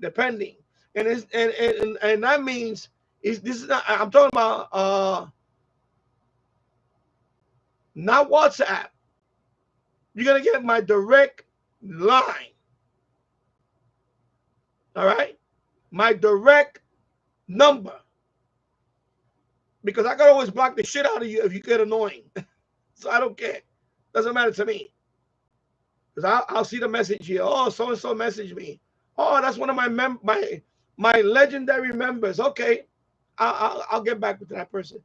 depending. And that means this is not, I'm talking about not WhatsApp. You're gonna get my direct line. All right? My direct number. Because I can always block the shit out of you if you get annoying. So I don't care. Doesn't matter to me. Because I'll see the message here. Oh, so-and-so messaged me. Oh, that's one of my legendary members. Okay. I'll get back with that person.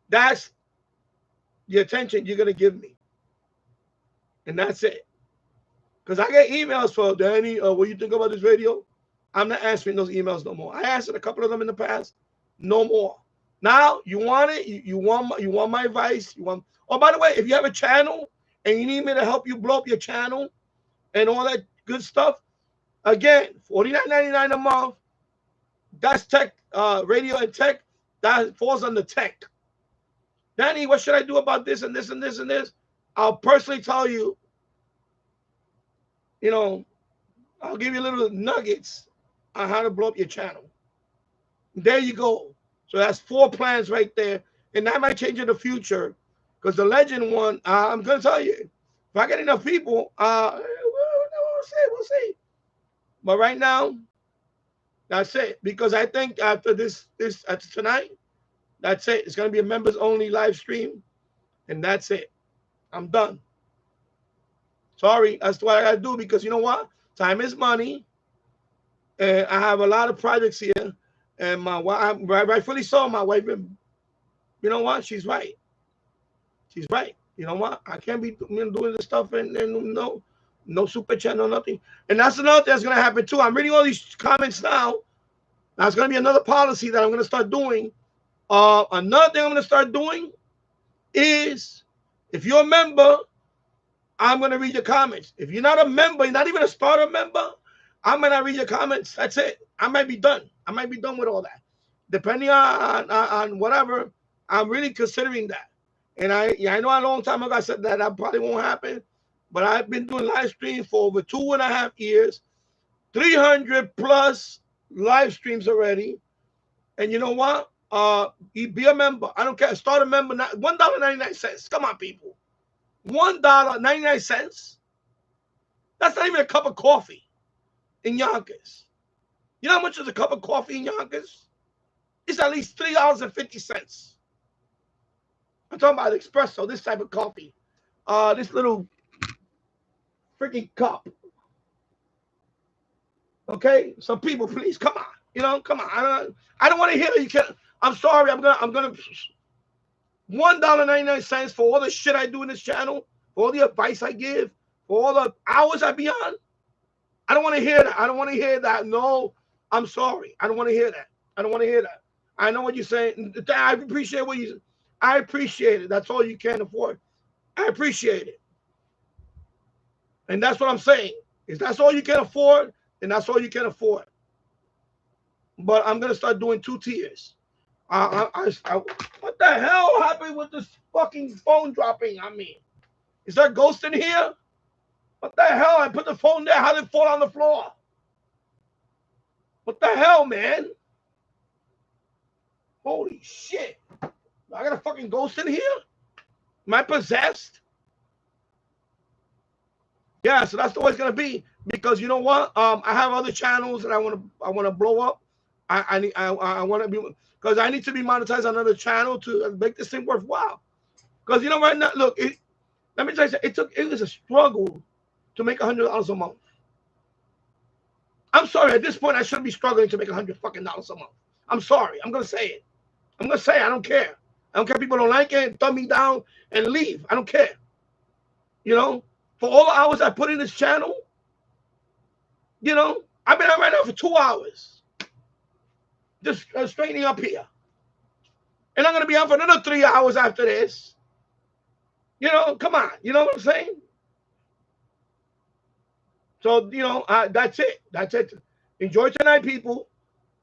That's the attention you're going to give me. And that's it. Because I get emails for Danny, what do you think about this radio? I'm not answering those emails no more. I answered a couple of them in the past. No more. Now you want it. You want my advice. You want. Oh, by the way, if you have a channel and you need me to help you blow up your channel and all that good stuff, again, $49.99 a month. That's tech, radio and tech. That falls under tech. Danny, what should I do about this and this and this and this? I'll personally tell you. You know, I'll give you little nuggets on how to blow up your channel. There you go. So that's 4 plans right there. And that might change in the future. Because the legend one, I'm going to tell you, if I get enough people, we'll see. But right now, that's it. Because I think after after tonight, that's it. It's going to be a members only live stream. And that's it. I'm done. Sorry, that's what I got to do. Because you know what? Time is money. And I have a lot of projects here. And my wife, rightfully so, my wife, you know what? She's right. She's right. You know what? I can't be doing this stuff and no super chat, no nothing. And that's another thing that's going to happen too. I'm reading all these comments now. That's going to be another policy that I'm going to start doing. Another thing I'm going to start doing is if you're a member, I'm going to read your comments. If you're not a member, you're not even a starter member, I'm going to read your comments. That's it. I might be done. I might be done with all that. Depending on whatever, I'm really considering that. And I know a long time ago I said that probably won't happen. But I've been doing live streams for over 2.5 years. 300 plus live streams already. And you know what? Be a member. I don't care. Start a member. $1.99. Come on, people. $1.99. That's not even a cup of coffee in Yonkers. You know how much is a cup of coffee in Yonkers? It's at least $3.50. I'm talking about espresso, this type of coffee. This little freaking cup. Okay? So people, please, come on. Come on. I don't want to hear it. You can't. I'm sorry. I'm gonna $1.99 for all the shit I do in this channel, for all the advice I give, for all the hours I be on. I don't want to hear that. I don't want to hear that. No, I'm sorry. I don't want to hear that. I don't want to hear that. I know what you're saying. I appreciate what you. I appreciate it. That's all you can afford. I appreciate it. And that's what I'm saying. If that's all you can afford, then that's all you can afford. But I'm going to start doing 2 tiers. What the hell happened with this fucking phone dropping on me? Is there a ghost in here? What the hell? I put the phone there. How did it fall on the floor? What the hell, man? Holy shit. I got a fucking ghost in here? Am I possessed? Yeah, so that's the way it's gonna be. Because you know what? I have other channels that I want to blow up. I want to be, because I need to be monetized on another channel to make this thing worthwhile. Because you know right now, look, let me tell you, it was a struggle to make $100 a month. I'm sorry, at this point I shouldn't be struggling to make $100 fucking dollars a month. I'm sorry. I'm gonna say it. I'm gonna say it. I don't care. I don't care if people don't like it, thumb me down and leave. I don't care. For all the hours I put in this channel, I've been on right now for 2 hours. Just straightening up here. And I'm going to be on for another 3 hours after this. Come on. You know what I'm saying? So, that's it. That's it. Enjoy tonight, people.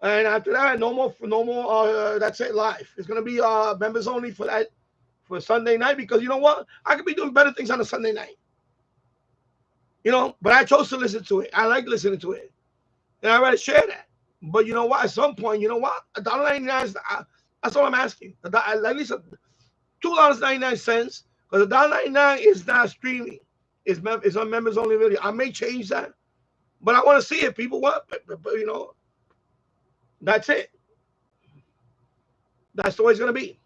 And after that, no more, that's it, live. It's going to be members only for Sunday night, because you know what? I could be doing better things on a Sunday night. But I chose to listen to it. I like listening to it. And I rather share that. But you know what? At some point, you know what? $1.99, that's all I'm asking. At least $2.99, because $1.99 is not streaming. It's on members only video. I may change that. But I want to see it. People want, but you know, that's it. That's the way it's gonna be.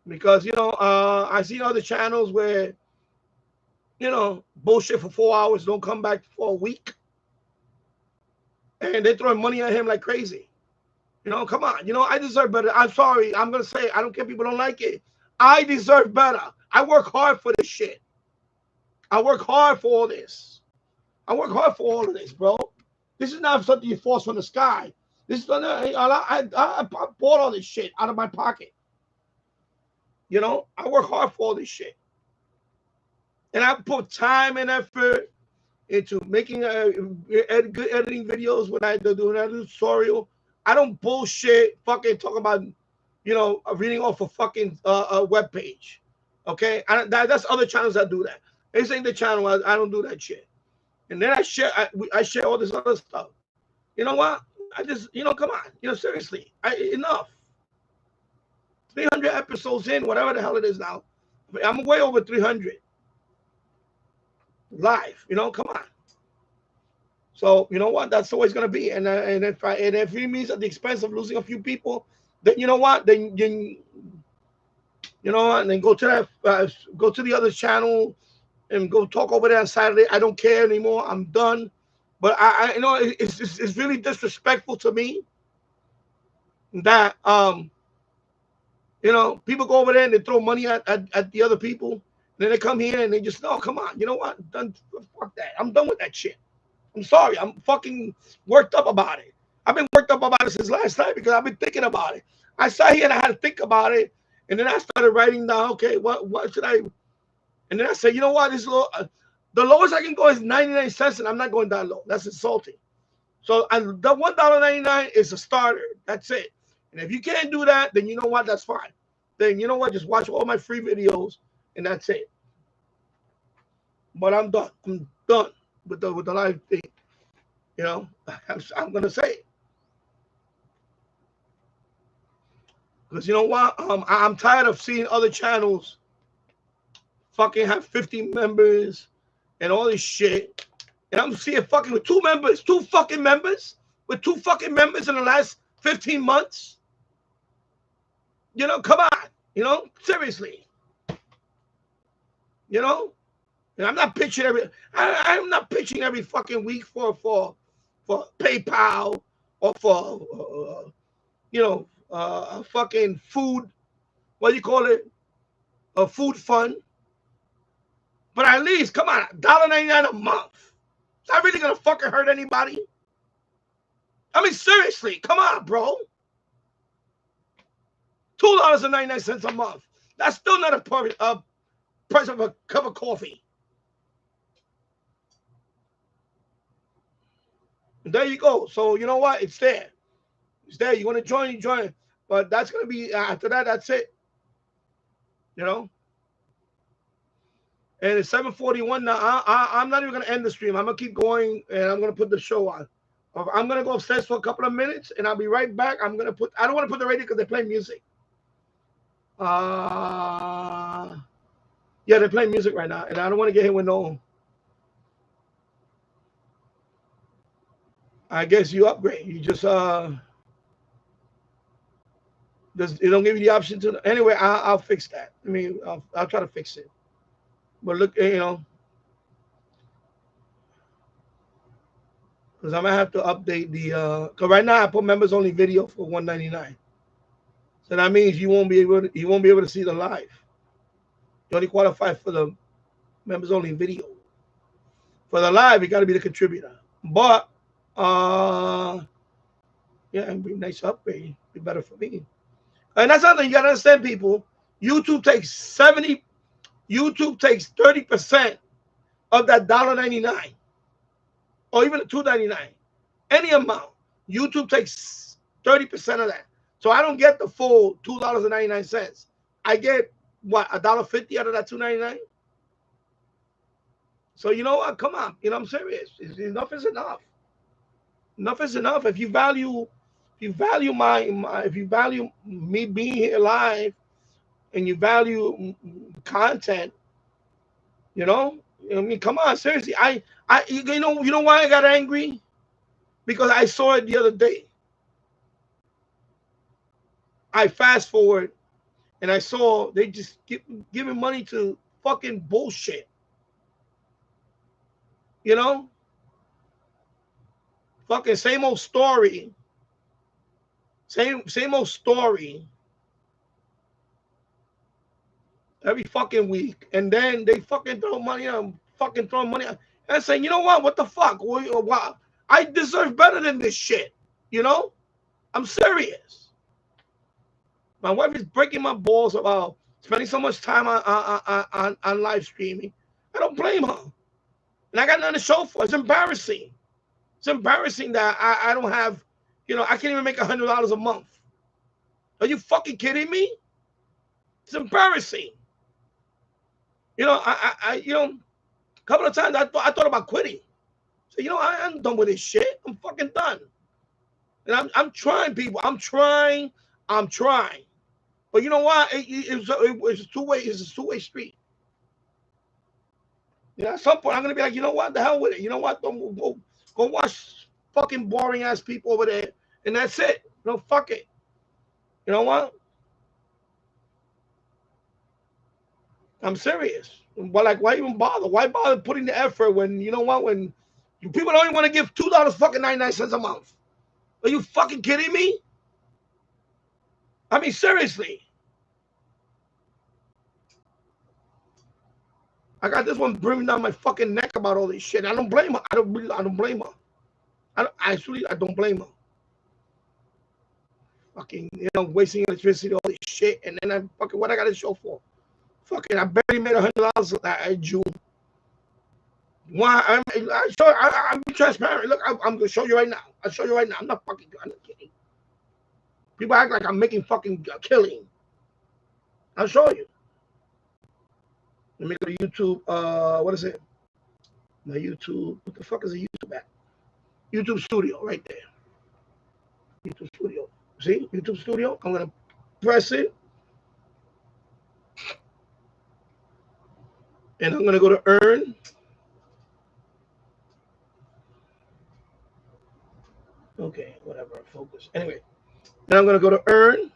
Because you know, I see other channels where, you know, bullshit for 4 hours, don't come back for a week, and they're throwing money at him like crazy. You know, come on. You know, I deserve better. I'm sorry. I'm gonna say it. I don't care if people don't like it. I deserve better. I work hard for this shit. I work hard for all this. I work hard for all of this, bro. This is not something you force from the sky. This is I bought all this shit out of my pocket. You know, I work hard for all this shit. And I put time and effort into making good editing videos when I do a tutorial. I don't bullshit fucking talk about, you know, reading off a fucking web page. Okay? That's other channels that do that. This ain't the channel. I don't do that shit. And then I share all this other stuff. You know what? I just, you know, come on. You know, seriously. Enough. 300 episodes in, whatever the hell it is now. I'm way over 300. Live. You know, come on. So, you know what? That's the way it's going to be. And if it means at the expense of losing a few people, then you know what? Then you know what? And then go to the other channel and go talk over there on Saturday. I don't care anymore. I'm done. But I you know, it's really disrespectful to me that you know, people go over there and they throw money at the other people. And then they come here and they just, no, come on. You know what? Fuck that. I'm done with that shit. I'm sorry. I'm fucking worked up about it. I've been worked up about it since last night because I've been thinking about it. I sat here and I had to think about it. And then I started writing down, okay, what should I? And then I said, you know what? This low, the lowest I can go is 99 cents, and I'm not going that low. That's insulting. So and the $1.99 is a starter. That's it. And if you can't do that, then you know what? That's fine. Then you know what? Just watch all my free videos, and that's it. But I'm done. I'm done with the live thing. You know, I'm gonna say it. Because you know what? I'm tired of seeing other channels fucking have 50 members and all this shit. And I'm seeing fucking with two fucking members in the last 15 months. You know, come on. You know, seriously. You know? And I'm not pitching I'm not pitching every fucking week for PayPal or for you know, fucking food, what do you call it? A food fund. But at least, come on, $1.99 a month. Is that really gonna fucking hurt anybody? I mean, seriously, come on, bro. $2.99 a month. That's still not a price of a cup of coffee. And there you go. So you know what? It's there. It's there. You want to join, you join. But that's gonna be after that. That's it. You know. And it's 7:41 now. I'm not even gonna end the stream. I'm gonna keep going, and I'm gonna put the show on. I'm gonna go upstairs for a couple of minutes, and I'll be right back. I don't want to put the radio because they play music. Yeah, they're playing music right now, and I don't want to get hit with no. I guess you upgrade. You just it don't give you the option to. Anyway, I'll fix that. I mean, I'll try to fix it. But look, you know, because I'm gonna have to update the. Because right now I put members only video for $1.99. So that means you won't be able to see the live. You only qualify for the members only video. For the live, you got to be the contributor. But yeah, it'd be a nice upgrade. Be better for me. And that's something you got to understand, people. YouTube takes 30% of that $1.99, or even the $2.99, any amount. YouTube takes 30% of that. So I don't get the full $2.99. I get what, $1.50 out of that $2.99. So you know what? Come on, you know I'm serious. Enough is enough. Enough is enough. If you value me being here live, and you value content, you know, I mean, come on, seriously. You know why I got angry? Because I saw it the other day. I fast forward and I saw they just giving money to fucking bullshit. You know, fucking same old story. Same old story every fucking week, and then they fucking throw money on, fucking throw money on, and saying, you know what the fuck? Wow, I deserve better than this shit. You know, I'm serious. My wife is breaking my balls about spending so much time on live streaming. I don't blame her, and I got nothing to show for. It's embarrassing. It's embarrassing that I don't have, I can't even make $100 a month. Are you fucking kidding me? It's embarrassing. A couple of times I thought about quitting. So I'm done with this shit. I'm fucking done. And I'm trying, people. I'm trying. But you know what? It's a two-way. It's a two-way street. At some point I'm gonna be like, you know what? The hell with it. You know what? Don't go watch fucking boring ass people over there, and that's it. Fuck it. You know what? I'm serious. But like, why even bother? Why bother putting the effort when you know what? When people don't even want to give $2 fucking 99 cents a month. Are you fucking kidding me? I mean, seriously. I got this one brimming down my fucking neck about all this shit. I don't blame her. I don't blame her. I don't blame her. Fucking, wasting electricity, all this shit, and then I fucking what I got to show for? Fucking, I barely made $100 in June. Why? I'm transparent. Look, I'm gonna show you right now. I'll show you right now. I'm not kidding. People act like I'm making fucking killing. I'll show you. Let me go to YouTube. What is it? My YouTube. What the fuck is a YouTube at? YouTube Studio, right there. YouTube Studio. See? YouTube Studio. I'm gonna press it. And I'm gonna go to earn. Okay, whatever. Focus. Anyway. Then I'm gonna go to earn.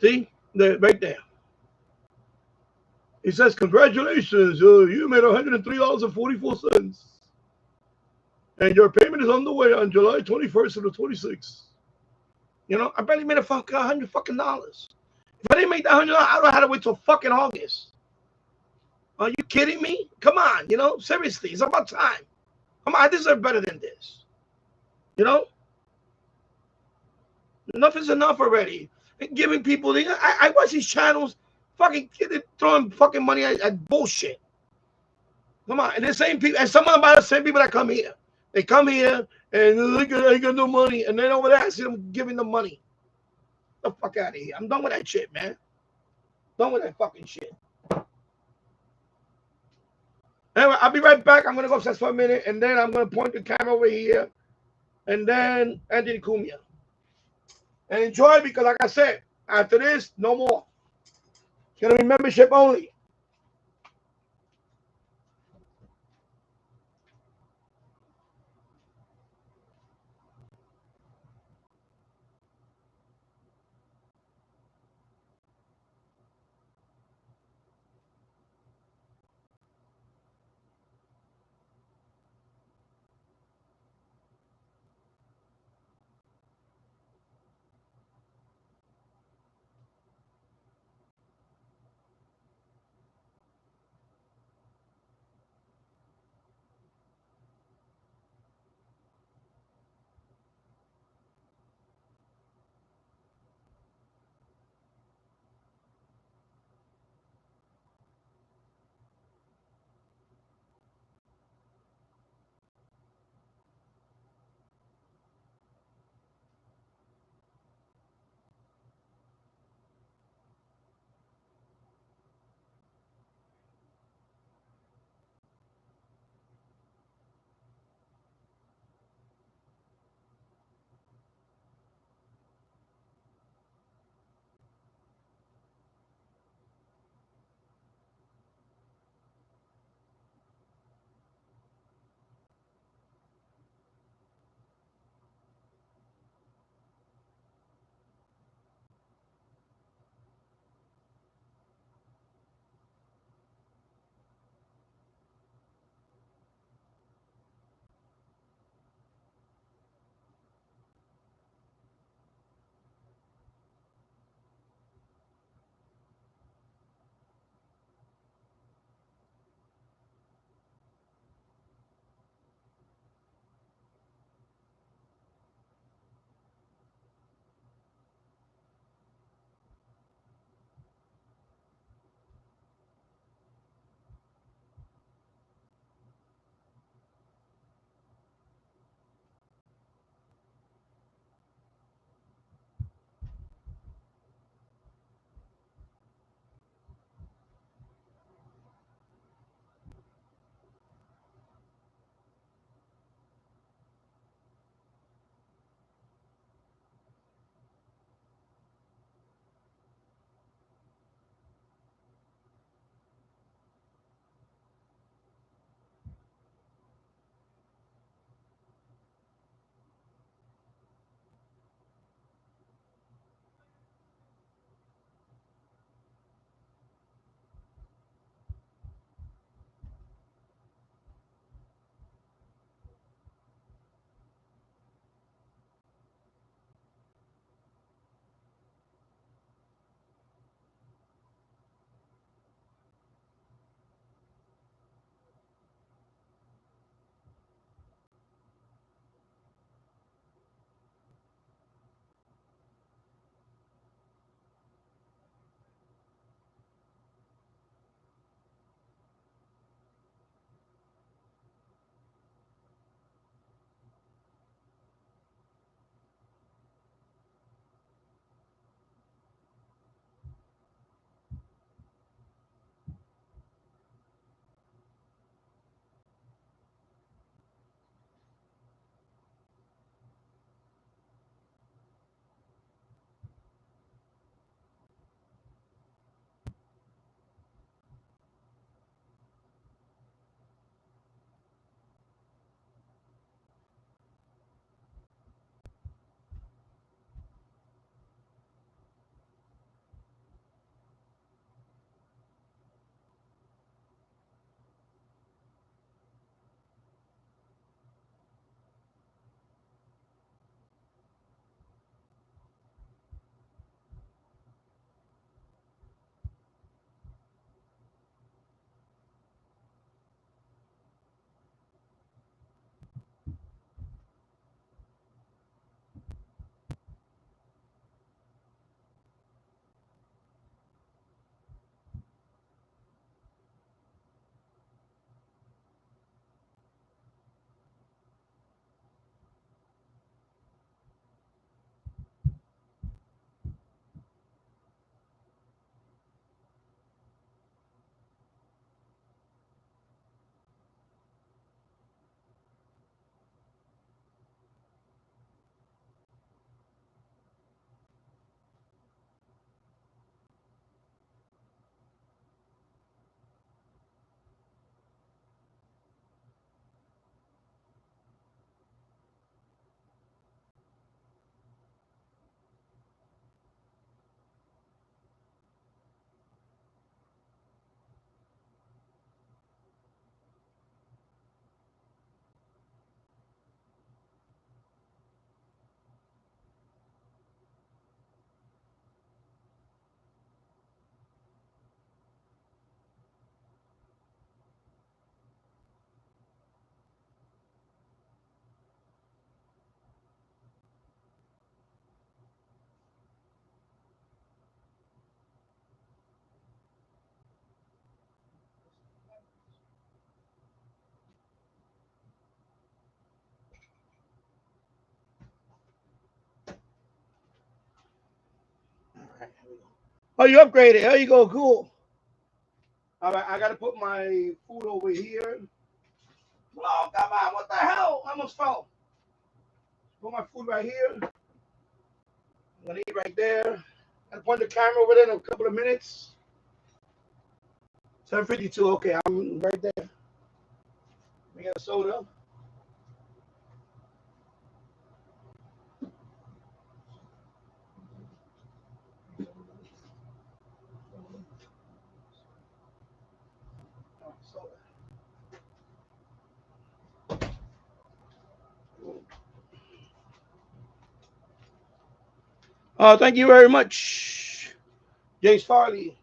See? There, right there. It says, congratulations, you made $103.44. And your payment is on the way on July 21st to the 26th. I barely made $100 fucking dollars. If I didn't make that $100, I don't have to wait till fucking August. Are you kidding me? Come on, seriously, it's about time. Come on, I deserve better than this. Enough is enough already. And giving people, I watch these channels, fucking throwing fucking money at bullshit. Come on, and the same people, and some of them are the same people that come here. They come here and they got no money, and then over there I see them giving them money. Get the fuck out of here! I'm done with that shit, man. Done with that fucking shit. Anyway, I'll be right back. I'm gonna go upstairs for a minute, and then I'm gonna point the camera over here, and then Anthony Cumia. And enjoy, because like I said, after this, no more. It's gonna be membership only. Oh, you upgraded. There you go. Cool. All right, I got to put my food over here. Oh, come on. What the hell? I almost fell. Put my food right here. I'm going to eat right there. I'll point the camera over there in a couple of minutes. 7:52. Okay, I'm right there. We got a soda. Thank you very much, James Farley.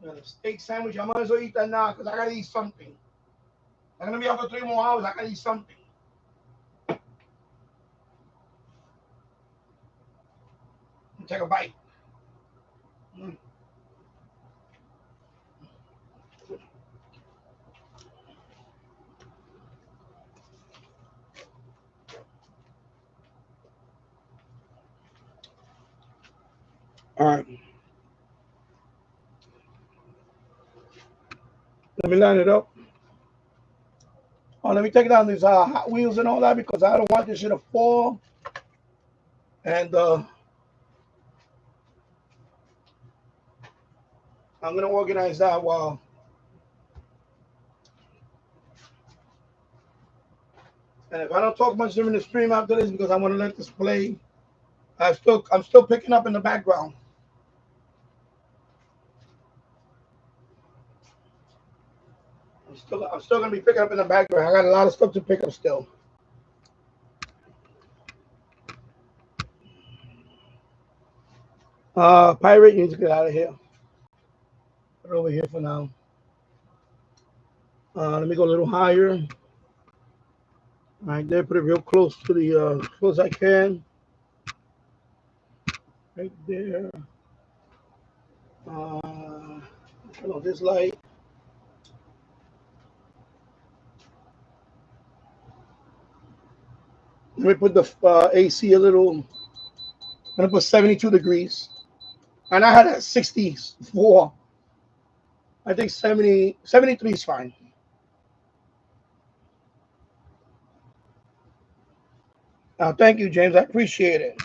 Got a steak sandwich. I might as well eat that now because I got to eat something. I'm going to be up for 3 more hours. I got to eat something. Take a bite. Mm. All right. Let me line it up. Oh, let me take down these Hot Wheels and all that because I don't want this shit to fall. And I'm going to organize that while. And if I don't talk much during the stream after this because I want to let this play, I'm still picking up in the background. I'm still gonna be picking up in the background. I got a lot of stuff to pick up still. Pirate, you need to get out of here. Put it over here for now. Let me go a little higher. Right there, put it real close to the close I can. Right there. Turn on this light. Let me put the AC a little. I'm gonna put 72 degrees, and I had a 64. I think 73 is fine. Thank you, James. I appreciate it.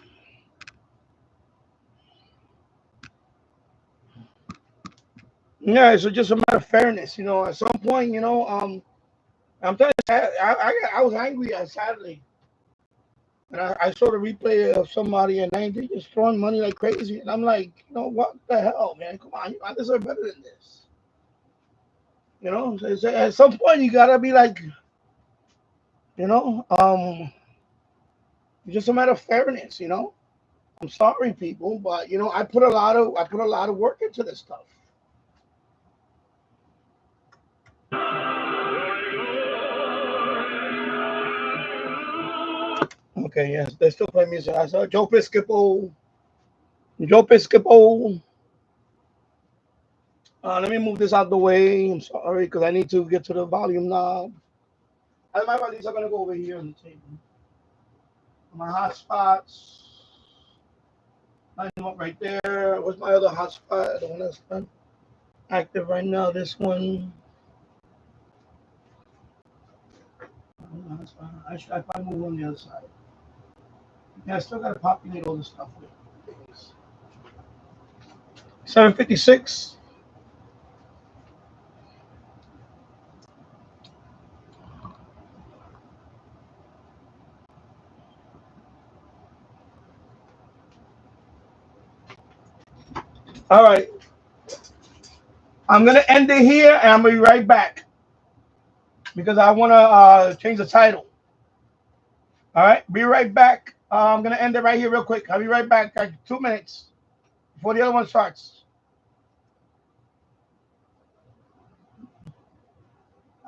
Yeah, it's just a matter of fairness, you know. At some point, you know, I'm telling you, I was angry on Saturday, and I saw the replay of somebody, and they just throwing money like crazy, and I'm like, you know, what the hell, man? Come on, I deserve better than this. You know, so at some point you gotta be like, you know, it's just a matter of fairness, you know. I'm sorry, people, but you know, I put a lot of work into this stuff. Okay, yes, they still play music. I saw Joe Piscopo. Joe Piscopo. Let me move this out the way. I'm sorry, because I need to get to the volume knob. And my values are gonna go over here on the table. My hotspots. Line them up right there. What's my other hotspot? The one that's active right now. This one. I probably move on the other side. Yeah, I still gotta populate all this stuff with things. 756. All right. I'm gonna end it here, and I'm gonna be right back because I wanna change the title. All right. Be right back. I'm gonna end it right here real quick. I'll be right back. Like 2 minutes before the other one starts.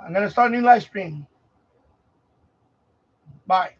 I'm gonna start a new live stream. Bye.